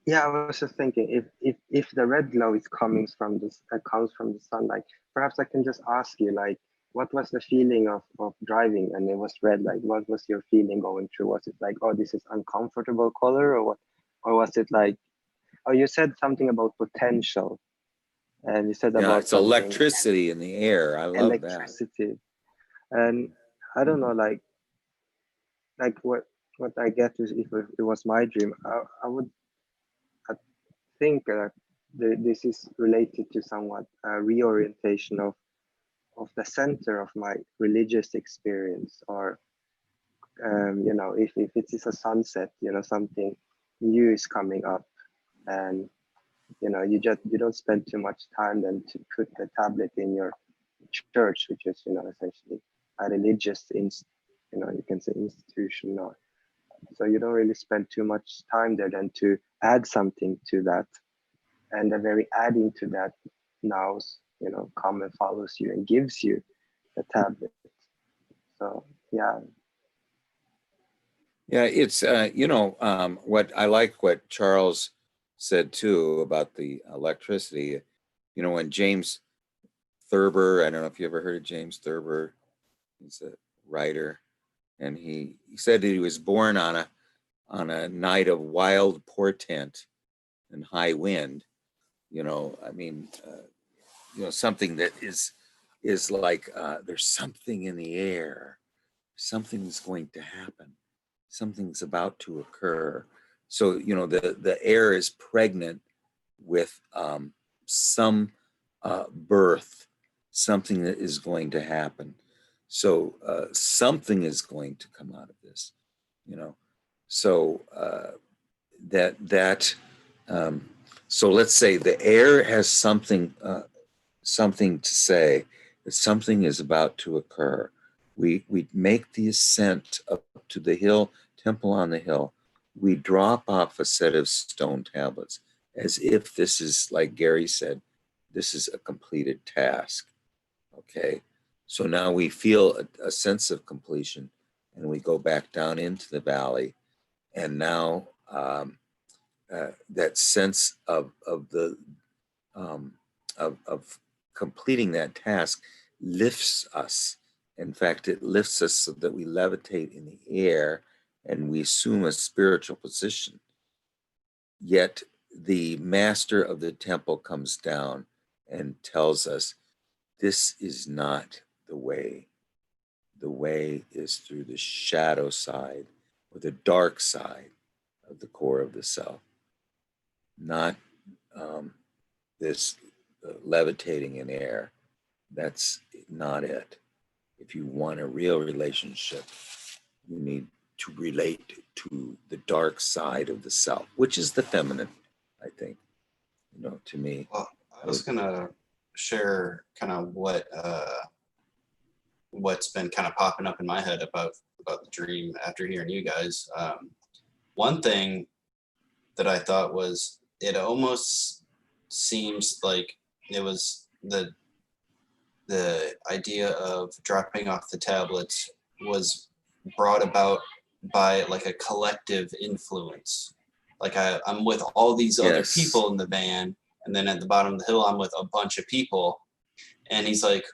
Yeah, I was just thinking, if the red glow is coming from this comes from the sunlight, perhaps I can just ask you, like, what was the feeling of driving and it was red? Like, what was your feeling going through? Was it like, oh, this is uncomfortable color, or what? Or was it like, oh, you said something about potential, and you said Yeah, about it's something electricity in the air. I love that. electricity, and I don't know, like what I get is, if it was my dream, I would think this is related to somewhat reorientation of the center of my religious experience, or you know, if it is a sunset, you know, something new is coming up, and you don't spend too much time then to put the tablet in your church, which is essentially a religious you can say institution. Or so you don't really spend too much time there then to add something to that, and the very adding to that now come and follows you and gives you the tablet. So yeah. Yeah, it's what I like what Charles said too about the electricity. When James Thurber, I don't know if you ever heard of James Thurber, he's a writer, and he said that he was born on a night of wild portent and high wind. I mean, something that is like there's something in the air, something's going to happen, something's about to occur. So the air is pregnant with some birth, something that is going to happen. So something is going to come out of this, So that so let's say the air has something to say, that something is about to occur. We make the ascent up to the hill, temple on the hill. We drop off a set of stone tablets as if this is, like Gary said, this is a completed task. Okay. So now we feel a sense of completion, and we go back down into the valley. And now that sense of the of completing that task lifts us. In fact, it lifts us so that we levitate in the air and we assume a spiritual position. Yet the master of the temple comes down and tells us, this is not the way. The way is through the shadow side or the dark side of the core of the self, not this levitating in air. That's not it. If you want a real relationship, you need to relate to the dark side of the self, which is the feminine, I think, to me. Well, I was gonna share kind of what's been kind of popping up in my head about the dream after hearing you guys. One thing that I thought was, it almost seems like it was the idea of dropping off the tablets was brought about by like a collective influence. Like I'm with all these other Yes. people in the van, and then at the bottom of the hill I'm with a bunch of people. And he's like,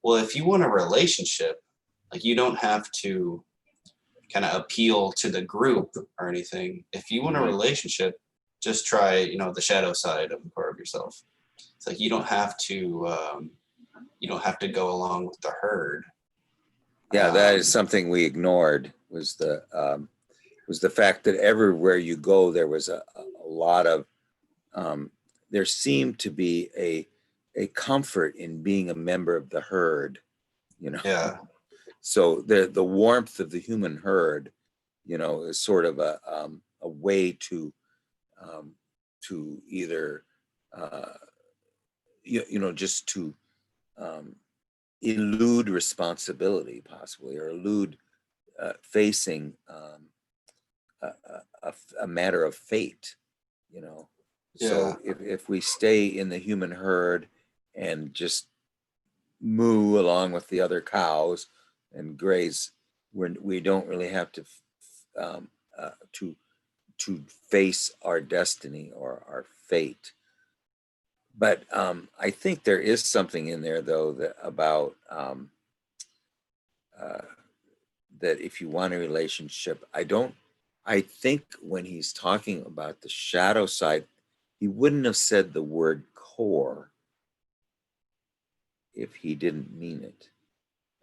well, if you want a relationship, like you don't have to kind of appeal to the group or anything. If you want a relationship, just try, the shadow side of the core of yourself. It's like you don't have to go along with the herd. Yeah, that is something we ignored, was the fact that everywhere you go, there was a lot of, there seemed to be a comfort in being a member of the herd, Yeah. So the warmth of the human herd, is sort of a way to either, just to elude responsibility, possibly, or elude facing a matter of fate, So if we stay in the human herd and just moo along with the other cows and graze, we don't really have to to face our destiny or our fate. But I think there is something in there, though, that about that if you want a relationship, I think when he's talking about the shadow side, he wouldn't have said the word core if he didn't mean it.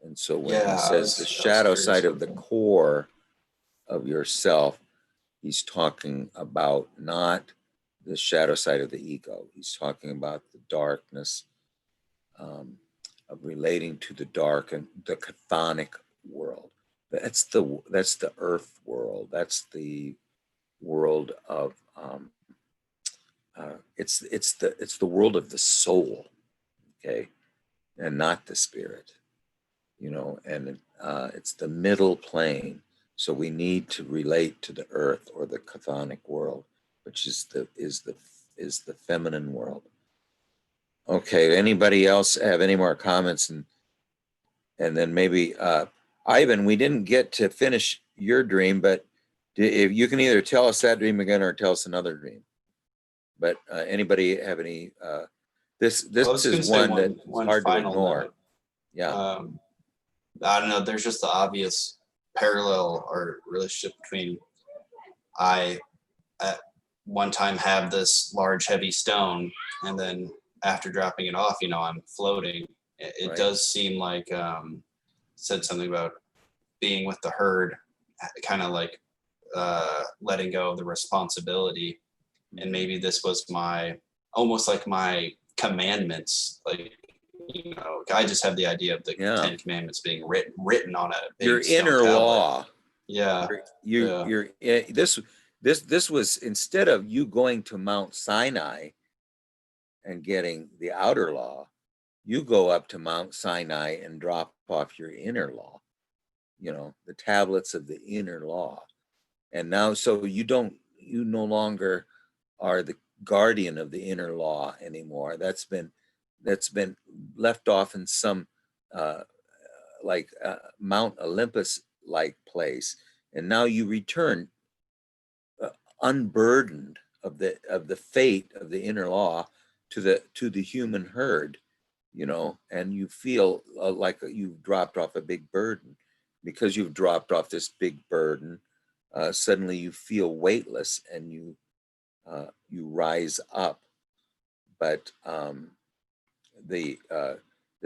And so when he says the shadow side of the core of yourself, he's talking about not the shadow side of the ego. He's talking about the darkness of relating to the dark and the chthonic world. That's the earth world. That's the world of it's the world of the soul, okay, and not the spirit, you know, and it's the middle plane. So we need to relate to the earth or the chthonic world, which is the feminine world. Okay, anybody else have any more comments? And then maybe Ivan, we didn't get to finish your dream, but if you can either tell us that dream again or tell us another dream. But anybody have any? This I was gonna is say one that's hard to final ignore. note. Yeah. I don't know. There's just the obvious parallel or relationship between I at one time have this large heavy stone, and then after dropping it off, you know, I'm floating. It Right. does seem like said something about being with the herd, kind of like letting go of the responsibility. And maybe this was my almost like my commandments, like, you know, I just have the idea of the Yeah. 10 commandments being written on a big Your stone inner tablet. law. Yeah. This was, instead of you going to Mount Sinai and getting the outer law, you go up to Mount Sinai and drop off your inner law, you know, the tablets of the inner law. And now, so you no longer are the guardian of the inner law anymore. That's been left off in some Mount Olympus like place, and now you return unburdened of the fate of the inner law to the human herd, you know, and you feel like you've dropped off a big burden. Because you've dropped off this big burden, suddenly you feel weightless and you rise up. But the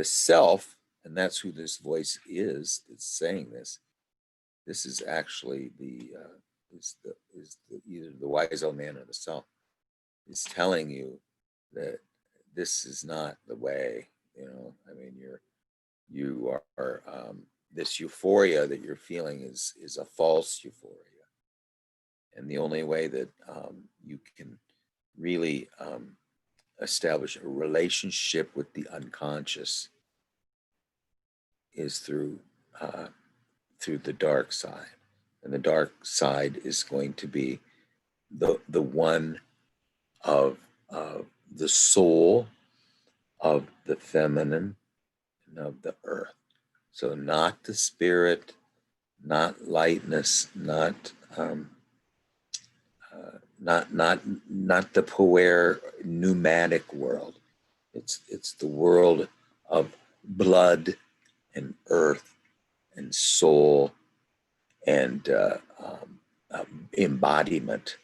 self, and that's who this voice is that's saying this. This is actually either the wise old man or the self is telling you that this is not the way. You know, I mean, you are this euphoria that you're feeling is a false euphoria, and the only way that you can really establish a relationship with the unconscious is through the dark side, and the dark side is going to be the one of the soul, of the feminine, and of the earth. So not the spirit, not lightness, not the power pneumatic world. It's the world of blood and earth and soul and embodiment.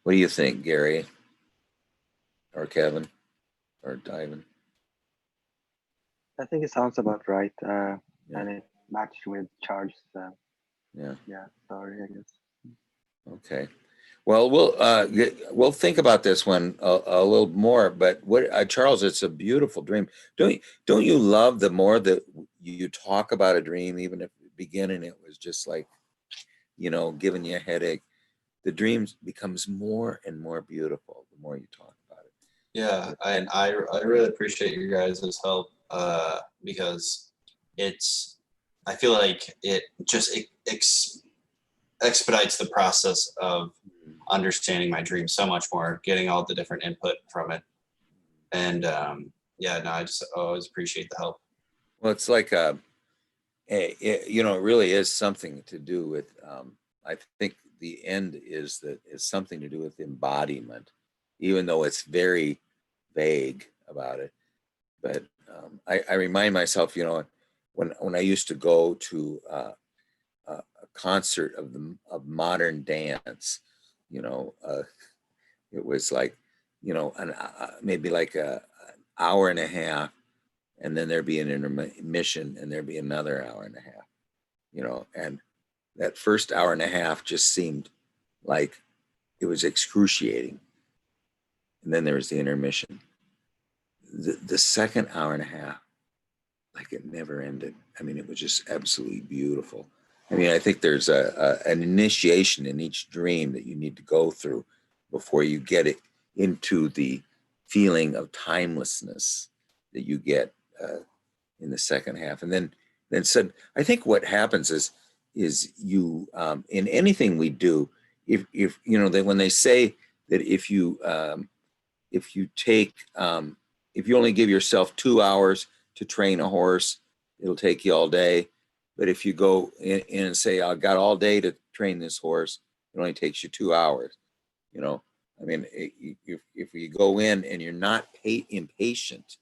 What do you think, Gary, or Kevin, or Ivan? I think it sounds about right, Yeah. and it matched with Charles. Yeah. Sorry, I guess. Okay. Well, we'll think about this one a little more. But what, Charles? It's a beautiful dream. Don't you love the more that you talk about a dream, even if at the beginning it was just like, you know, giving you a headache. The dream becomes more and more beautiful the more you talk about it. Yeah, I really appreciate your guys' help because I feel like it just expedites the process of understanding my dream so much more, getting all the different input from it. And I just always appreciate the help. Well, it's like you know, it really is something to do with. I think the end is something to do with embodiment, even though it's very vague about it. But I remind myself, you know, when I used to go to a concert of modern dance, you know, it was like, you know, maybe like an hour and a half, and then there'd be an intermission, and there'd be another hour and a half, you know, and that first hour and a half just seemed like it was excruciating. And then there was the intermission. The second hour and a half, like it never ended. I mean, it was just absolutely beautiful. I mean, I think there's an initiation in each dream that you need to go through before you get it into the feeling of timelessness that you get in the second half. And then said, I think what happens is you in anything we do, if you know that when they say that if you take if you only give yourself 2 hours to train a horse, it'll take you all day. But if you go in and say, I got all day to train this horse, it only takes you 2 hours. You know, I mean, if you go in and you're not impatient,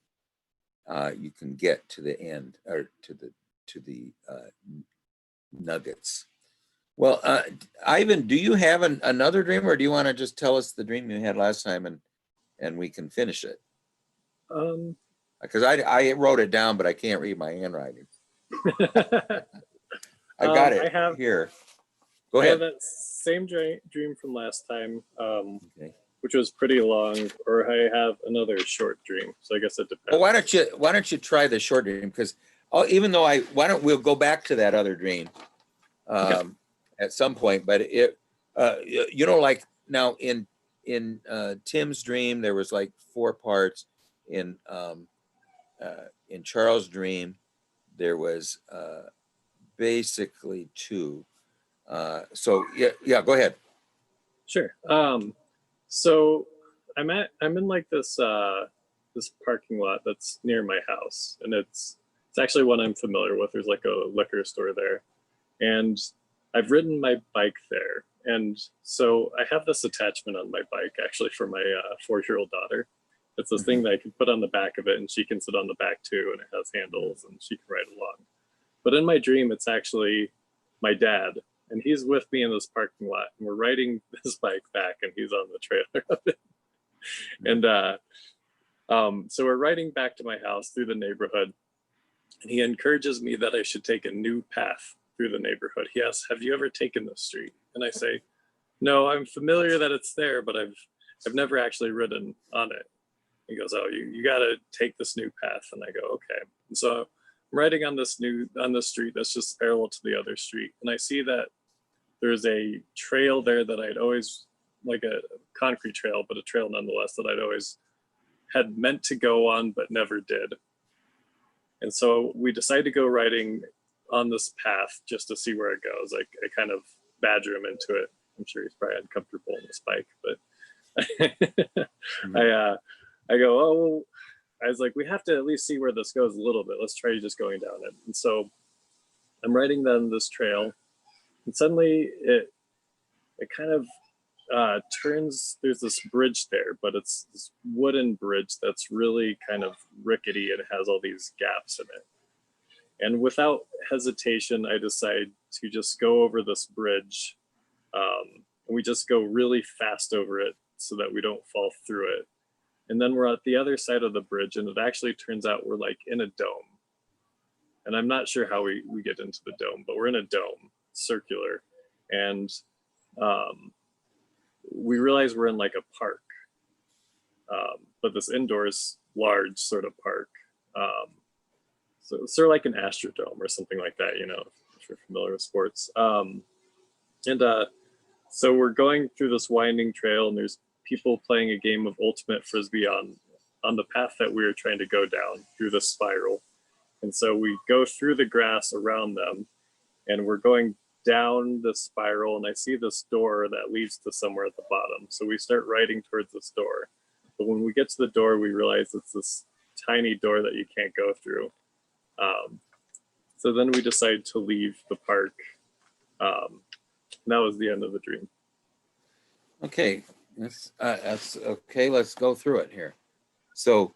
you can get to the end or to the nuggets. Well, Ivan, do you have another dream, or do you want to just tell us the dream you had last time and we can finish it? Because I wrote it down, but I can't read my handwriting. I got it here. Go I ahead. have that same dream from last time, Okay. which was pretty long, or I have another short dream. So I guess it depends. Well, why don't you try the short dream? Because even though we'll go back to that other dream at some point, but you know, like now in Tim's dream, there was like 4 parts. In Charles' dream, there was basically 2. So yeah, go ahead. Sure. So I'm in like this this parking lot that's near my house, and it's actually one I'm familiar with. There's like a liquor store there, and I've ridden my bike there, and so I have this attachment on my bike actually for my 4-year-old daughter. It's this thing that I can put on the back of it, and she can sit on the back too, and it has handles, and she can ride along. But in my dream, it's actually my dad, and he's with me in this parking lot, and we're riding this bike back, and he's on the trailer of it. And so we're riding back to my house through the neighborhood, and he encourages me that I should take a new path through the neighborhood. He asks, "Have you ever taken this street?" And I say, "No, I'm familiar that it's there, but I've never actually ridden on it." He goes, "Oh, you got to take this new path." And I go, "Okay." And so I'm riding on this street that's just parallel to the other street, and I see that there's a trail there that I'd always, like a concrete trail, but a trail nonetheless, that I'd always had meant to go on but never did. And so we decided to go riding on this path just to see where it goes. Like, I kind of badger him into it. I'm sure he's probably uncomfortable on this bike, but I go, "Oh," I was like, "We have to at least see where this goes a little bit. Let's try just going down it." And so I'm riding down this trail, and suddenly it kind of turns. There's this bridge there, but it's this wooden bridge that's really kind of rickety and has all these gaps in it. And without hesitation, I decide to just go over this bridge. And we just go really fast over it so that we don't fall through it. And then we're at the other side of the bridge, and it actually turns out we're like in a dome. And I'm not sure how we get into the dome, but we're in a dome, circular. And we realize we're in like a park, but this indoors large sort of park. So it's sort of like an Astrodome or something like that, you know, if you're familiar with sports. So we're going through this winding trail, and there's people playing a game of ultimate frisbee on the path that we were trying to go down through the spiral. And so we go through the grass around them, and we're going down the spiral, and I see this door that leads to somewhere at the bottom. So we start riding towards this door. But when we get to the door, we realize it's this tiny door that you can't go through. So then we decide to leave the park. And that was the end of the dream. Okay, that's okay. Let's go through it here. So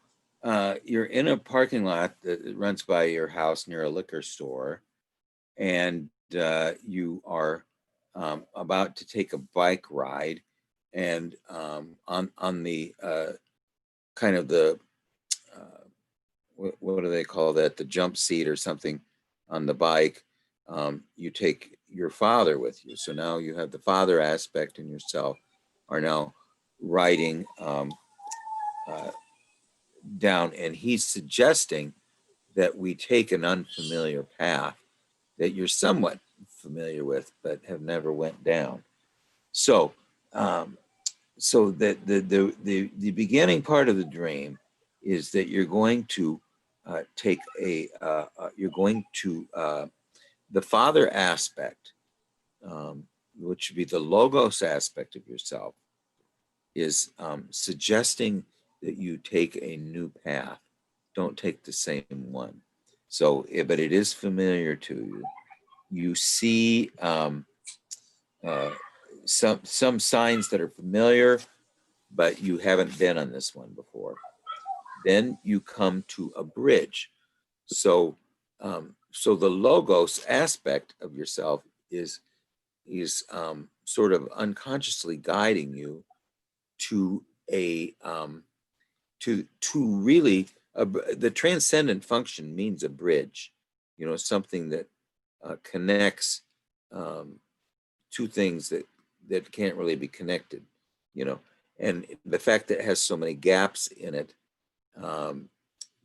you're in a parking lot that runs by your house near a liquor store, and you are about to take a bike ride, and on the kind of the what do they call that? The jump seat or something on the bike. You take your father with you, so now you have the father aspect in yourself are now riding down, and he's suggesting that we take an unfamiliar path that you're somewhat familiar with, but have never went down. So, so that the beginning part of the dream is that you're going to take you're going to the father aspect, which would be the logos aspect of yourself, is suggesting that you take a new path. Don't take the same one. So, but it is familiar to you. You see some signs that are familiar, but you haven't been on this one before. Then you come to a bridge. So, so the logos aspect of yourself is sort of unconsciously guiding you to a to really the transcendent function means a bridge, you know, something that connects two things that can't really be connected, you know, and the fact that it has so many gaps in it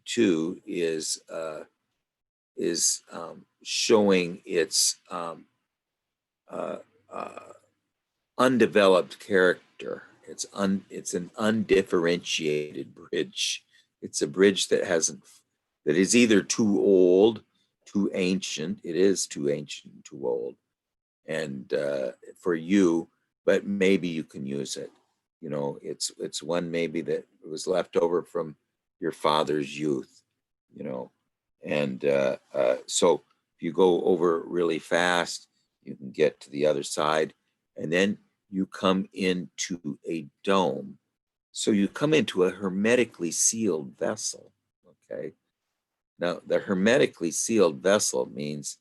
too is showing its undeveloped character. It's an undifferentiated bridge. It's a bridge that is either too old, too ancient. It is too ancient, too old, and for you, but maybe you can use it. You know, it's one maybe that was left over from your father's youth. You know, and so if you go over really fast, you can get to the other side, and then you come into a dome. So you come into a hermetically sealed vessel. Okay. Now, the hermetically sealed vessel means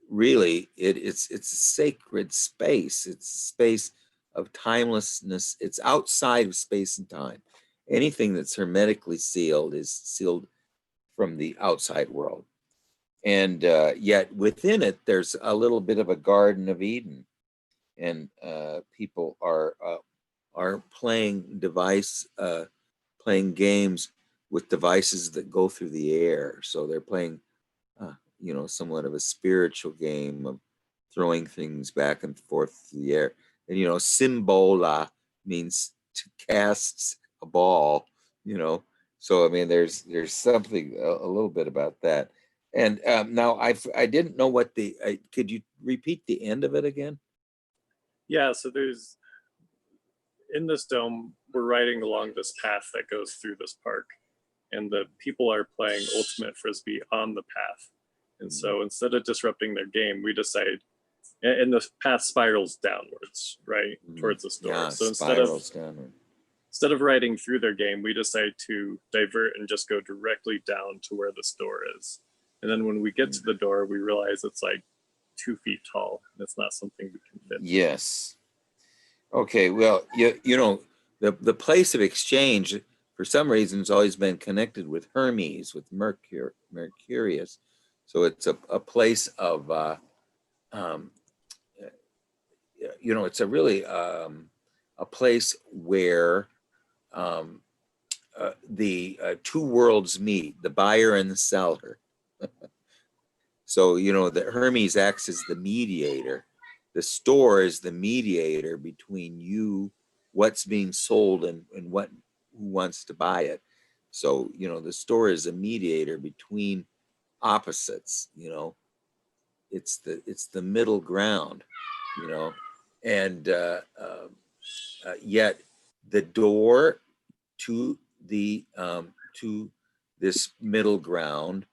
really it's a sacred space. It's a space of timelessness. It's outside of space and time. Anything that's hermetically sealed is sealed from the outside world. And yet within it, there's a little bit of a Garden of Eden. And people are playing playing games with devices that go through the air. So they're playing, you know, somewhat of a spiritual game of throwing things back and forth through the air. And, you know, Simbola means to cast a ball, you know. So, I mean, there's something a little bit about that. And now I didn't know what could you repeat the end of it again? Yeah, so there's, in this dome, we're riding along this path that goes through this park, and the people are playing ultimate frisbee on the path. And so instead of disrupting their game, we decide, and the path spirals downwards, right, towards the store. Yeah, so instead of riding through their game, we decide to divert and just go directly down to where the store is. And then when we get to the door, we realize it's like 2 feet tall, and it's not something we can fit. Yes. Okay, well, you know, the place of exchange, for some reason, has always been connected with Hermes, with Mercurius. So it's a place of, you know, it's a really a place where the two worlds meet, the buyer and the seller. So, you know, the Hermes acts as the mediator. The store is the mediator between you, what's being sold, and who wants to buy it. So, you know, the store is a mediator between opposites, you know. It's the middle ground, you know. And yet the door to to this middle ground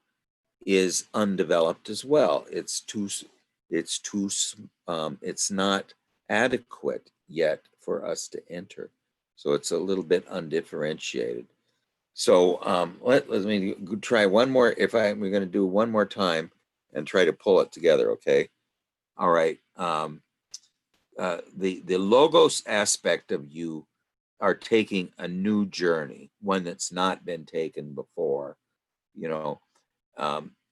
is undeveloped as well. It's not adequate yet for us to enter. So it's a little bit undifferentiated. So let me try one more. We're going to do one more time and try to pull it together. Okay. All right. The logos aspect of you are taking a new journey, one that's not been taken before. You know,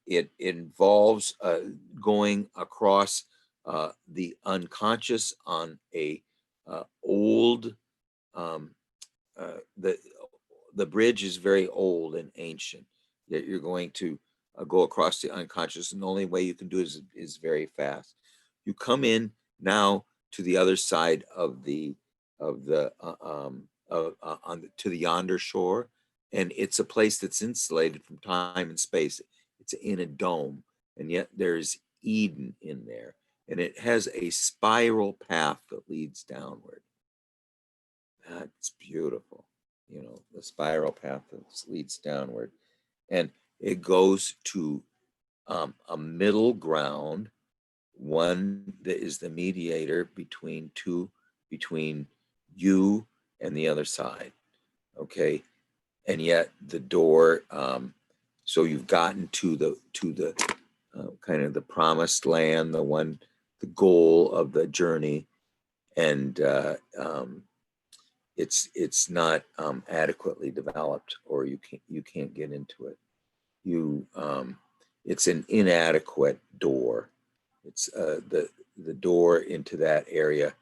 it involves going across the unconscious on a old. The bridge is very old and ancient. That you're going to go across the unconscious, and the only way you can do it is very fast. You come in now to the other side of the on to the yonder shore, and it's a place that's insulated from time and space. It's in a dome, and yet there's Eden in there, and it has a spiral path that leads downward. That's beautiful, you know, the spiral path that leads downward, and it goes to a middle ground, one that is the mediator between you and the other side. Okay, and yet the door. So you've gotten to the kind of the promised land, the goal of the journey, and it's not adequately developed, or you can't get into it. It's an inadequate door. It's the door into that area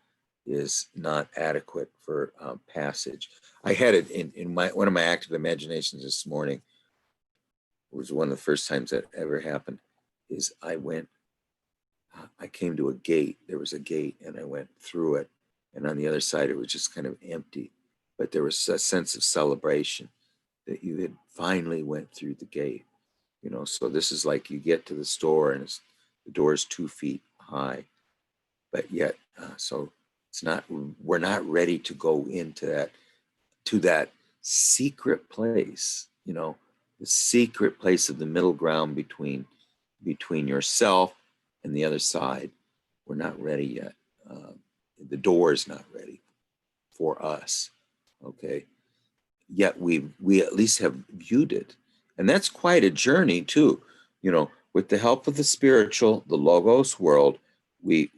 is not adequate for passage. I had it in one of my active imaginations this morning. It was one of the first times that ever happened. Is I came to a gate. There was a gate, and I went through it, and on the other side it was just kind of empty, but there was a sense of celebration that you had finally went through the gate. You know, so this is like you get to the store, and the door is 2 feet high, but yet so it's not. We're not ready to go into that secret place. You know, the secret place of the middle ground between yourself and the other side. We're not ready yet. The door is not ready for us. Okay, yet we at least have viewed it, and that's quite a journey too. You know, with the help of the spiritual, the logos world, we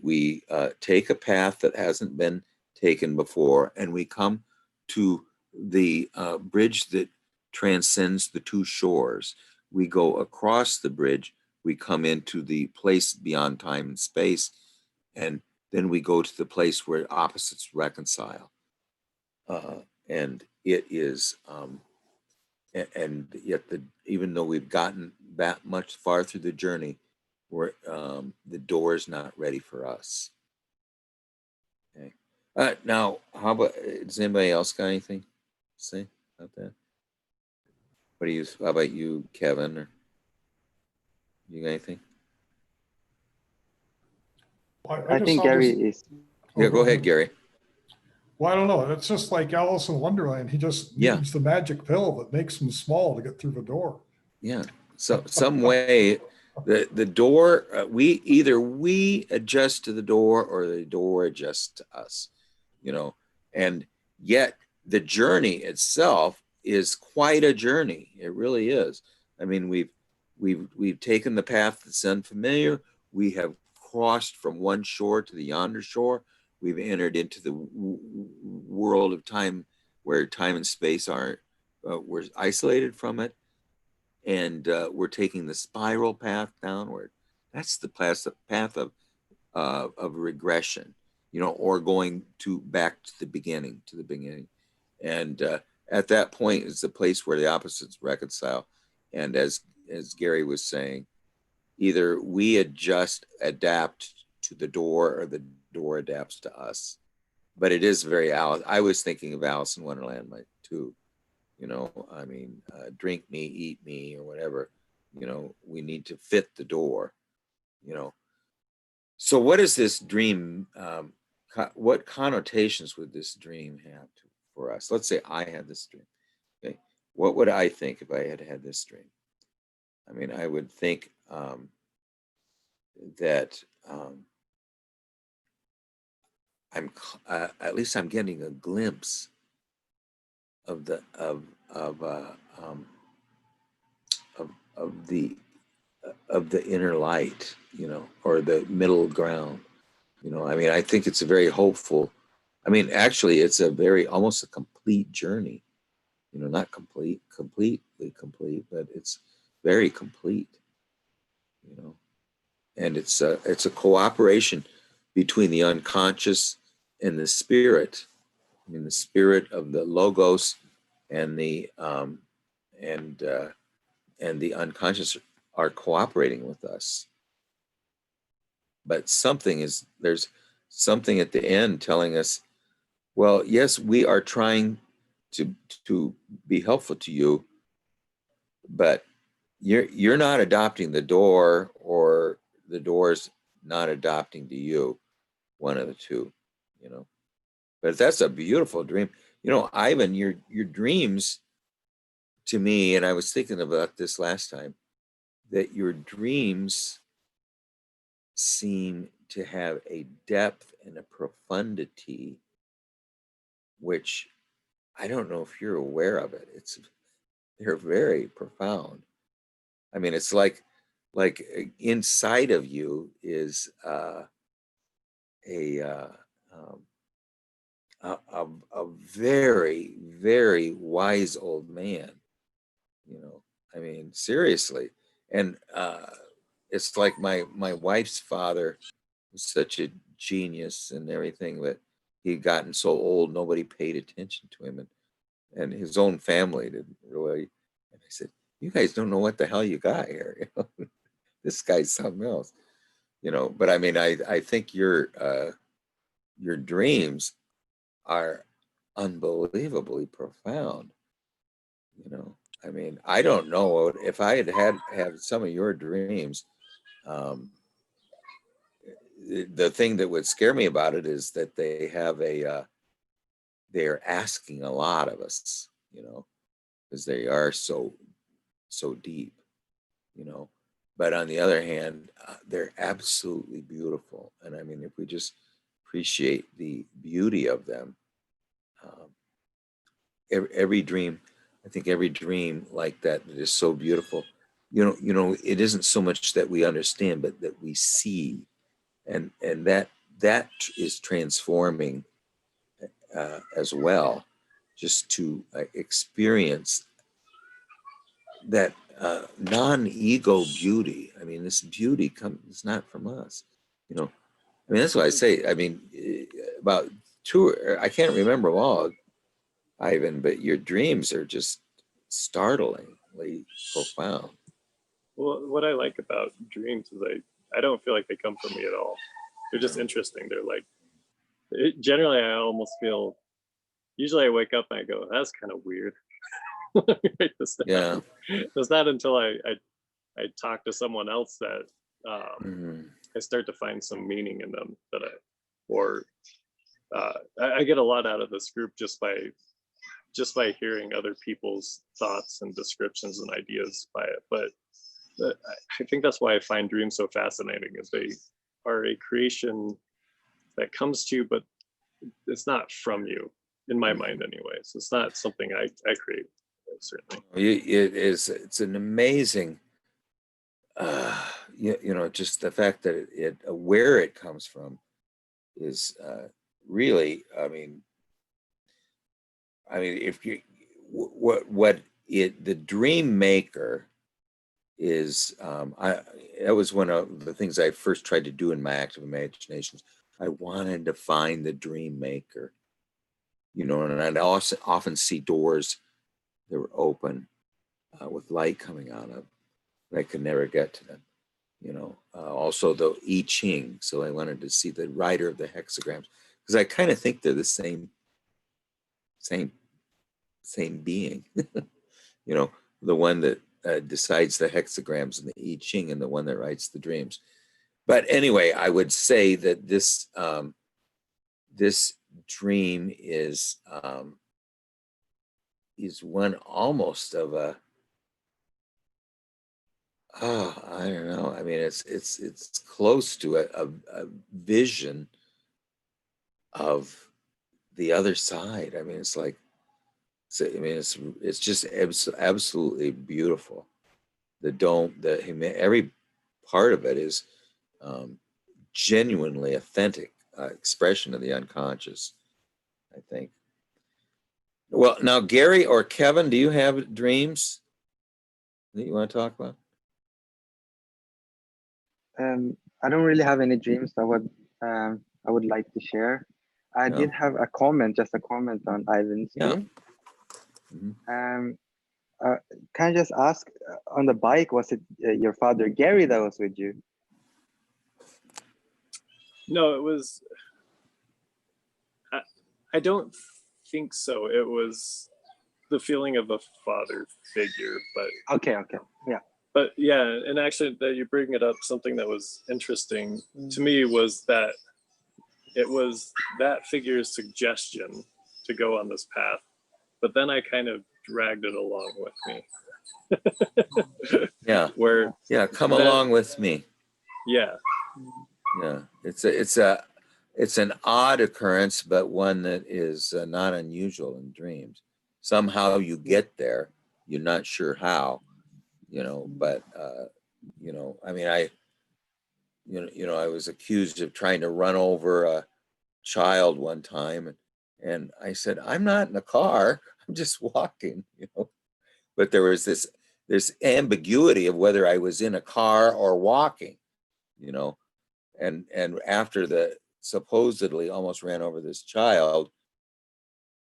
take a path that hasn't been taken before, and we come to the bridge that transcends the two shores. We go across the bridge, we come into the place beyond time and space, and then we go to the place where opposites reconcile. And it is, and yet even though we've gotten that much far through the journey, the door is not ready for us. Okay. Now, how about, does anybody else got anything to say about that? How about you, Kevin? Or you got anything? I think Gary is. Yeah, go ahead, Gary. Well, I don't know. It's just like Alice in Wonderland. He just needs the magic pill that makes him small to get through the door. Yeah. So some way the door, either we adjust to the door or the door adjusts to us, you know, and yet the journey itself is quite a journey. It really is. I mean, we've taken the path that's unfamiliar. We have crossed from one shore to the yonder shore. We've entered into the world of time where time and space are, we're isolated from it. And we're taking the spiral path downward. That's the path of regression, you know, or going back to the beginning, And at that point is the place where the opposites reconcile. And as Gary was saying, either we adapt to the door, or the door adapts to us. But it is very Alice. I was thinking of Alice in Wonderland too. You know, I mean, drink me, eat me, or whatever. You know, we need to fit the door. You know, so what is this dream? What connotations would this dream have for us? Let's say I had this dream. Okay, what would I think if I had this dream? I mean, I would think that I'm at least I'm getting a glimpse of the inner light, you know, or the middle ground. You know, I mean, I think it's a very hopeful. I mean, actually, it's almost a complete journey. You know, not completely complete, but it's very complete. You know, and it's a cooperation between the unconscious and the spirit. I mean, the spirit of the logos and the unconscious are cooperating with us. But there's something at the end telling us, well, yes, we are trying to be helpful to you, but you're not adopting the door, or the door's not adopting to you, one of the two, you know. But that's a beautiful dream. You know, Ivan, your dreams to me, and I was thinking about this last time, that your dreams seem to have a depth and a profundity which I don't know if you're aware of it. They're very profound. I mean, it's like inside of you is a, a very, very wise old man, you know. I mean, seriously. And it's like my wife's father was such a genius and everything, but he'd gotten so old, nobody paid attention to him. And his own family didn't really. And I said, you guys don't know what the hell you got here. You know? This guy's something else, you know. But I mean, I think your dreams are unbelievably profound, you know. I mean, I don't know if I had some of your dreams. The thing that would scare me about it is that they have they're asking a lot of us, you know, because they are so deep, you know. But on the other hand, they're absolutely beautiful. And I mean, if we just appreciate the beauty of them, every dream, I think every dream like that is so beautiful. You know, it isn't so much that we understand, but that we see, and that is transforming as well. Just to experience that non-ego beauty. I mean, this beauty it's not from us, you know. I mean, that's why I say, I mean, about I can't remember them all, Ivan, but your dreams are just startlingly profound. Well, what I like about dreams is I don't feel like they come from me at all. They're just interesting. They're like, generally I almost feel, usually I wake up and I go, that's kind of weird. Let me write this down. Yeah. It's not until I talk to someone else that I start to find some meaning in them, that I get a lot out of this group just by hearing other people's thoughts and descriptions and ideas by it. But I think that's why I find dreams so fascinating, is they are a creation that comes to you, but it's not from you, in my mind anyway. So it's not something I create, certainly. It's an amazing, you know, just the fact that where it comes from is really, I mean, if you, the dream maker is, that was one of the things I first tried to do in my active imaginations. I wanted to find the dream maker, you know, and I'd also often see doors that were open with light coming out of, but I could never get to them, you know. Also the I Ching, so I wanted to see the writer of the hexagrams, because I kind of think they're the same being, you know, the one that decides the hexagrams in the I Ching and the one that writes the dreams. But anyway, I would say that this dream is one almost of a, I don't know. I mean, it's close to a vision of the other side. I mean, it's like, it's just absolutely beautiful. The dome, every part of it is genuinely authentic expression of the unconscious, I think. Well, now, Gary or Kevin, do you have dreams that you want to talk about? I don't really have any dreams that I would like to share. I did have a comment on Ivan's dream. Mm-hmm. Can I just ask, on the bike, was it your father Gary that was with you? No, it was. I don't think so. It was the feeling of a father figure, but Okay, yeah. But yeah, and actually, that you bring it up, something that was interesting to me was that it was that figure's suggestion to go on this path, but then I kind of dragged it along with me. Yeah. Where Come that- along with me. yeah, Yeah. It's an odd occurrence, but one that is not unusual in dreams. Somehow you get there. You're not sure how, but I mean, I was accused of trying to run over a child one time, and I said, I'm not in a car, I'm just walking, but there was this ambiguity of whether I was in a car or walking, and after the supposedly almost ran over this child,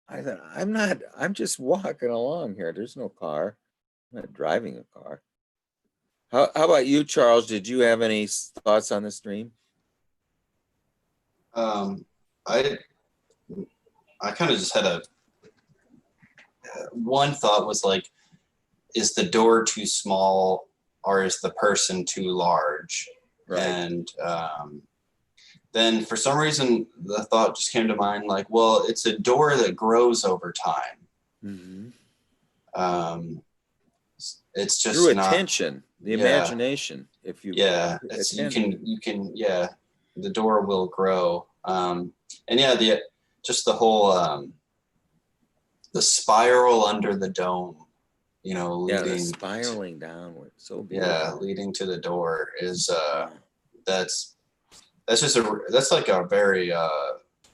I thought, I'm just walking along here, there's no car, I'm not driving a car. How about you, Charles? Did you have any thoughts on this dream? I kind of just had one thought was like, is the door too small or is the person too large? Right. And then for some reason, the thought just came to mind like, well, it's a door that grows over time. Mm-hmm. It's just through not, attention, the imagination. If you you can the door will grow. And yeah, just the whole the spiral under the dome, leading spiraling downward, so beautiful. leading to the door is that's like a very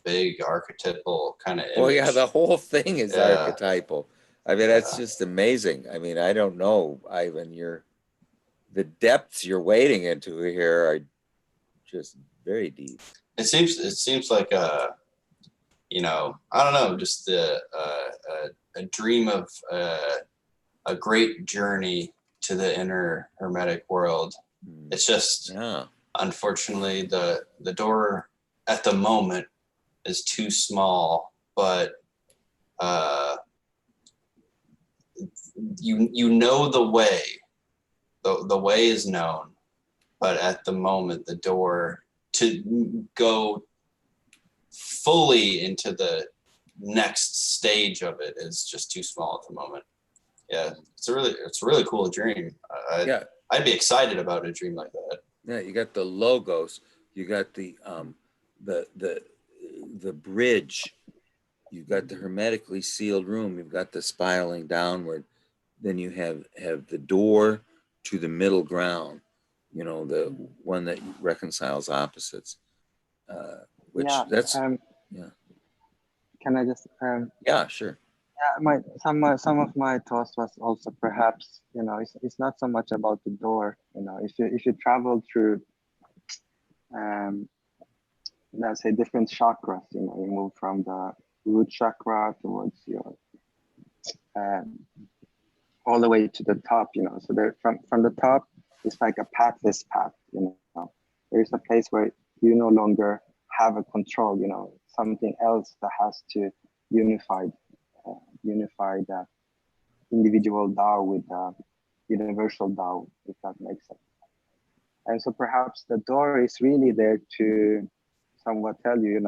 big archetypal kind of image. Well, yeah, the whole thing is archetypal. I mean, that's just amazing. I mean, I don't know, Ivan, the depths you're wading into here are just very deep. It seems like I don't know, just a dream of a great journey to the inner hermetic world. It's just unfortunately the door at the moment is too small, but you know the way. The way is known, but at the moment the door to go fully into the next stage of it is just too small at the moment. Yeah, it's a really cool dream. I'd be excited about a dream like that. Yeah, you got the logos, you got the bridge, you've got the hermetically sealed room, you've got the spiraling downward, then you have the door to the middle ground, the one that reconciles opposites. Can I just yeah, sure. Yeah, some of my thoughts was also perhaps, it's not so much about the door, if you travel through let's say different chakras, you move from the root chakra towards your all the way to the top, so there from the top it's like a pathless path, there's a place where you no longer have a control, something else that has to unify the individual Tao with the universal Tao, if that makes sense. And so perhaps the door is really there to somewhat tell you,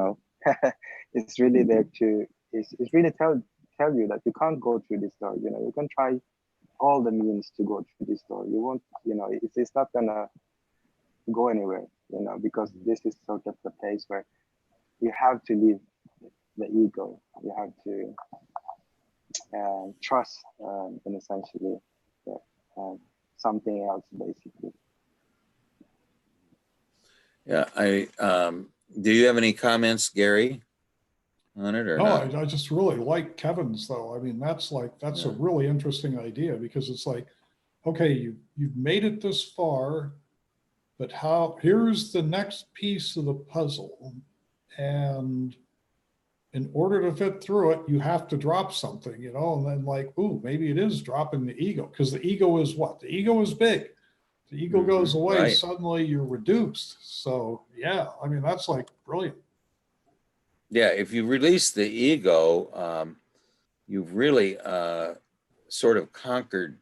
it's really there to, it's really tell you that you can't go through this door, you can try all the means to go through this door. You won't, it's not gonna go anywhere, because this is sort of the place where you have to leave the ego. You have to trust in essentially something else, basically. Yeah, do you have any comments, Gary, on it or not? I just really like Kevin's though. I mean, that's a really interesting idea, because it's like, okay, you've made it this far, but here's the next piece of the puzzle. And in order to fit through it, you have to drop something, you know, and then like, ooh, maybe it is dropping the ego, because the ego is what? The ego is big. The ego goes away, right. suddenly you're reduced. So yeah, I mean, that's like brilliant. Yeah, if you release the ego, you've really sort of conquered.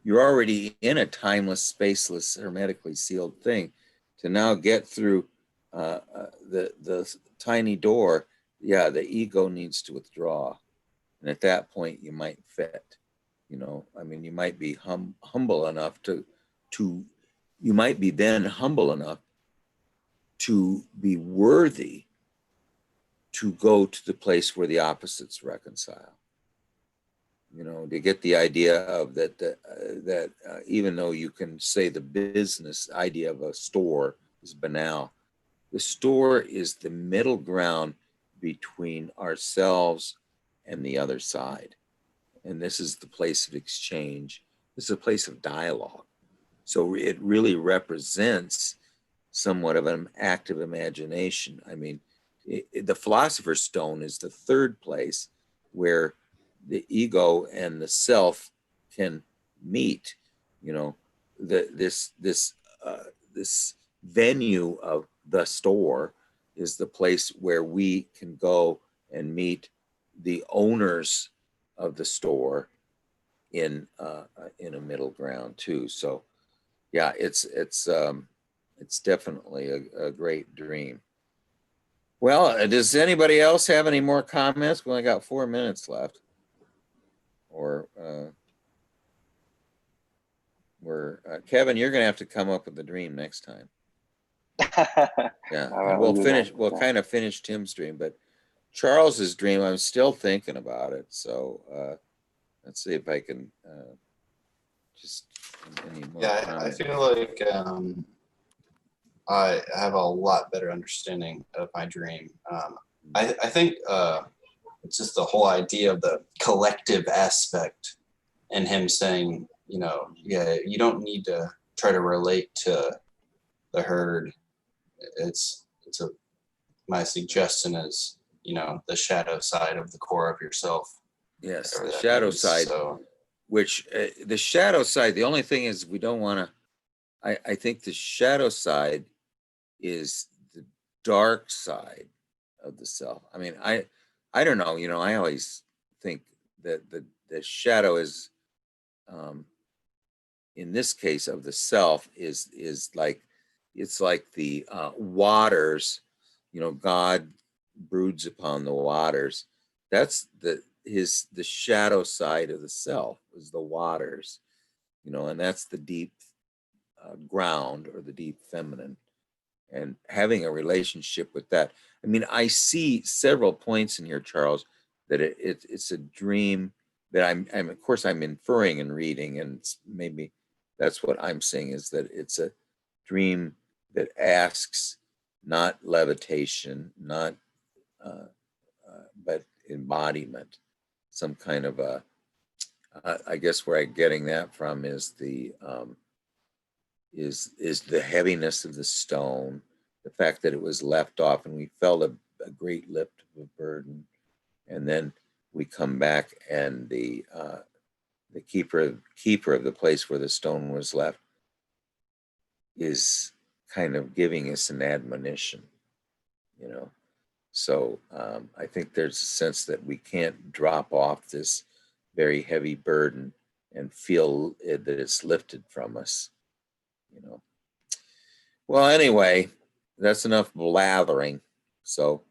You're already in a timeless, spaceless, hermetically sealed thing. To now get through the tiny door, yeah, the ego needs to withdraw, and at that point, you might fit. You know, I mean, you might be humble enough to you might be then humble enough to be worthy to go to the place where the opposites reconcile. You know, to get the idea of that even though you can say the business idea of a store is banal, the store is the middle ground between ourselves and the other side. And this is the place of exchange. This is a place of dialogue. So it really represents somewhat of an active imagination. I mean, the Philosopher's Stone is the third place where the ego and the self can meet. You know, this venue of the store is the place where we can go and meet the owners of the store in a middle ground too. So yeah, it's definitely a great dream. Well, does anybody else have any more comments? We only got 4 minutes left. Or Kevin, you're going to have to come up with the dream next time. Yeah, and we'll finish. We'll kind of finish Tim's dream, but Charles's dream, I'm still thinking about it. So let's see if I can just any more. Yeah, I feel like I have a lot better understanding of my dream. I think it's just the whole idea of the collective aspect, and him saying, you know, yeah, you don't need to try to relate to the herd. My suggestion is, you know, the shadow side of the core of yourself. Yes, the shadow side. So, which the shadow side. The only thing is, we don't want to. I think the shadow side is the dark side of the self. I mean, I don't know. You know, I always think that the shadow is, in this case of the self, is like, it's like the waters. You know, God broods upon the waters. That's the shadow side of the self is the waters. You know, and that's the deep ground, or the deep feminine, and having a relationship with that. I mean, I see several points in here, Charles, that it's a dream that I'm of course I'm inferring and reading, and maybe that's what I'm saying, is that it's a dream that asks not levitation, not but embodiment, some kind of a. I guess where I'm getting that from is the heaviness of the stone, the fact that it was left off, and we felt a great lift of a burden, and then we come back, and the keeper of the place where the stone was left is kind of giving us an admonition, you know. So I think there's a sense that we can't drop off this very heavy burden and feel that it's lifted from us, you know. Well, anyway, that's enough blathering. So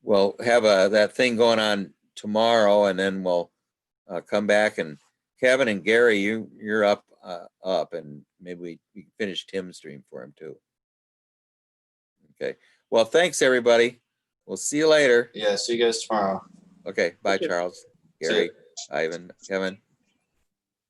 we'll have that thing going on tomorrow, and then we'll come back, and Kevin and Gary, you're up, and maybe we can finish Tim's dream for him too. Okay. Well, thanks everybody. We'll see you later. Yeah, see you guys tomorrow. Okay. Bye, Charles, Gary, Ivan, Kevin.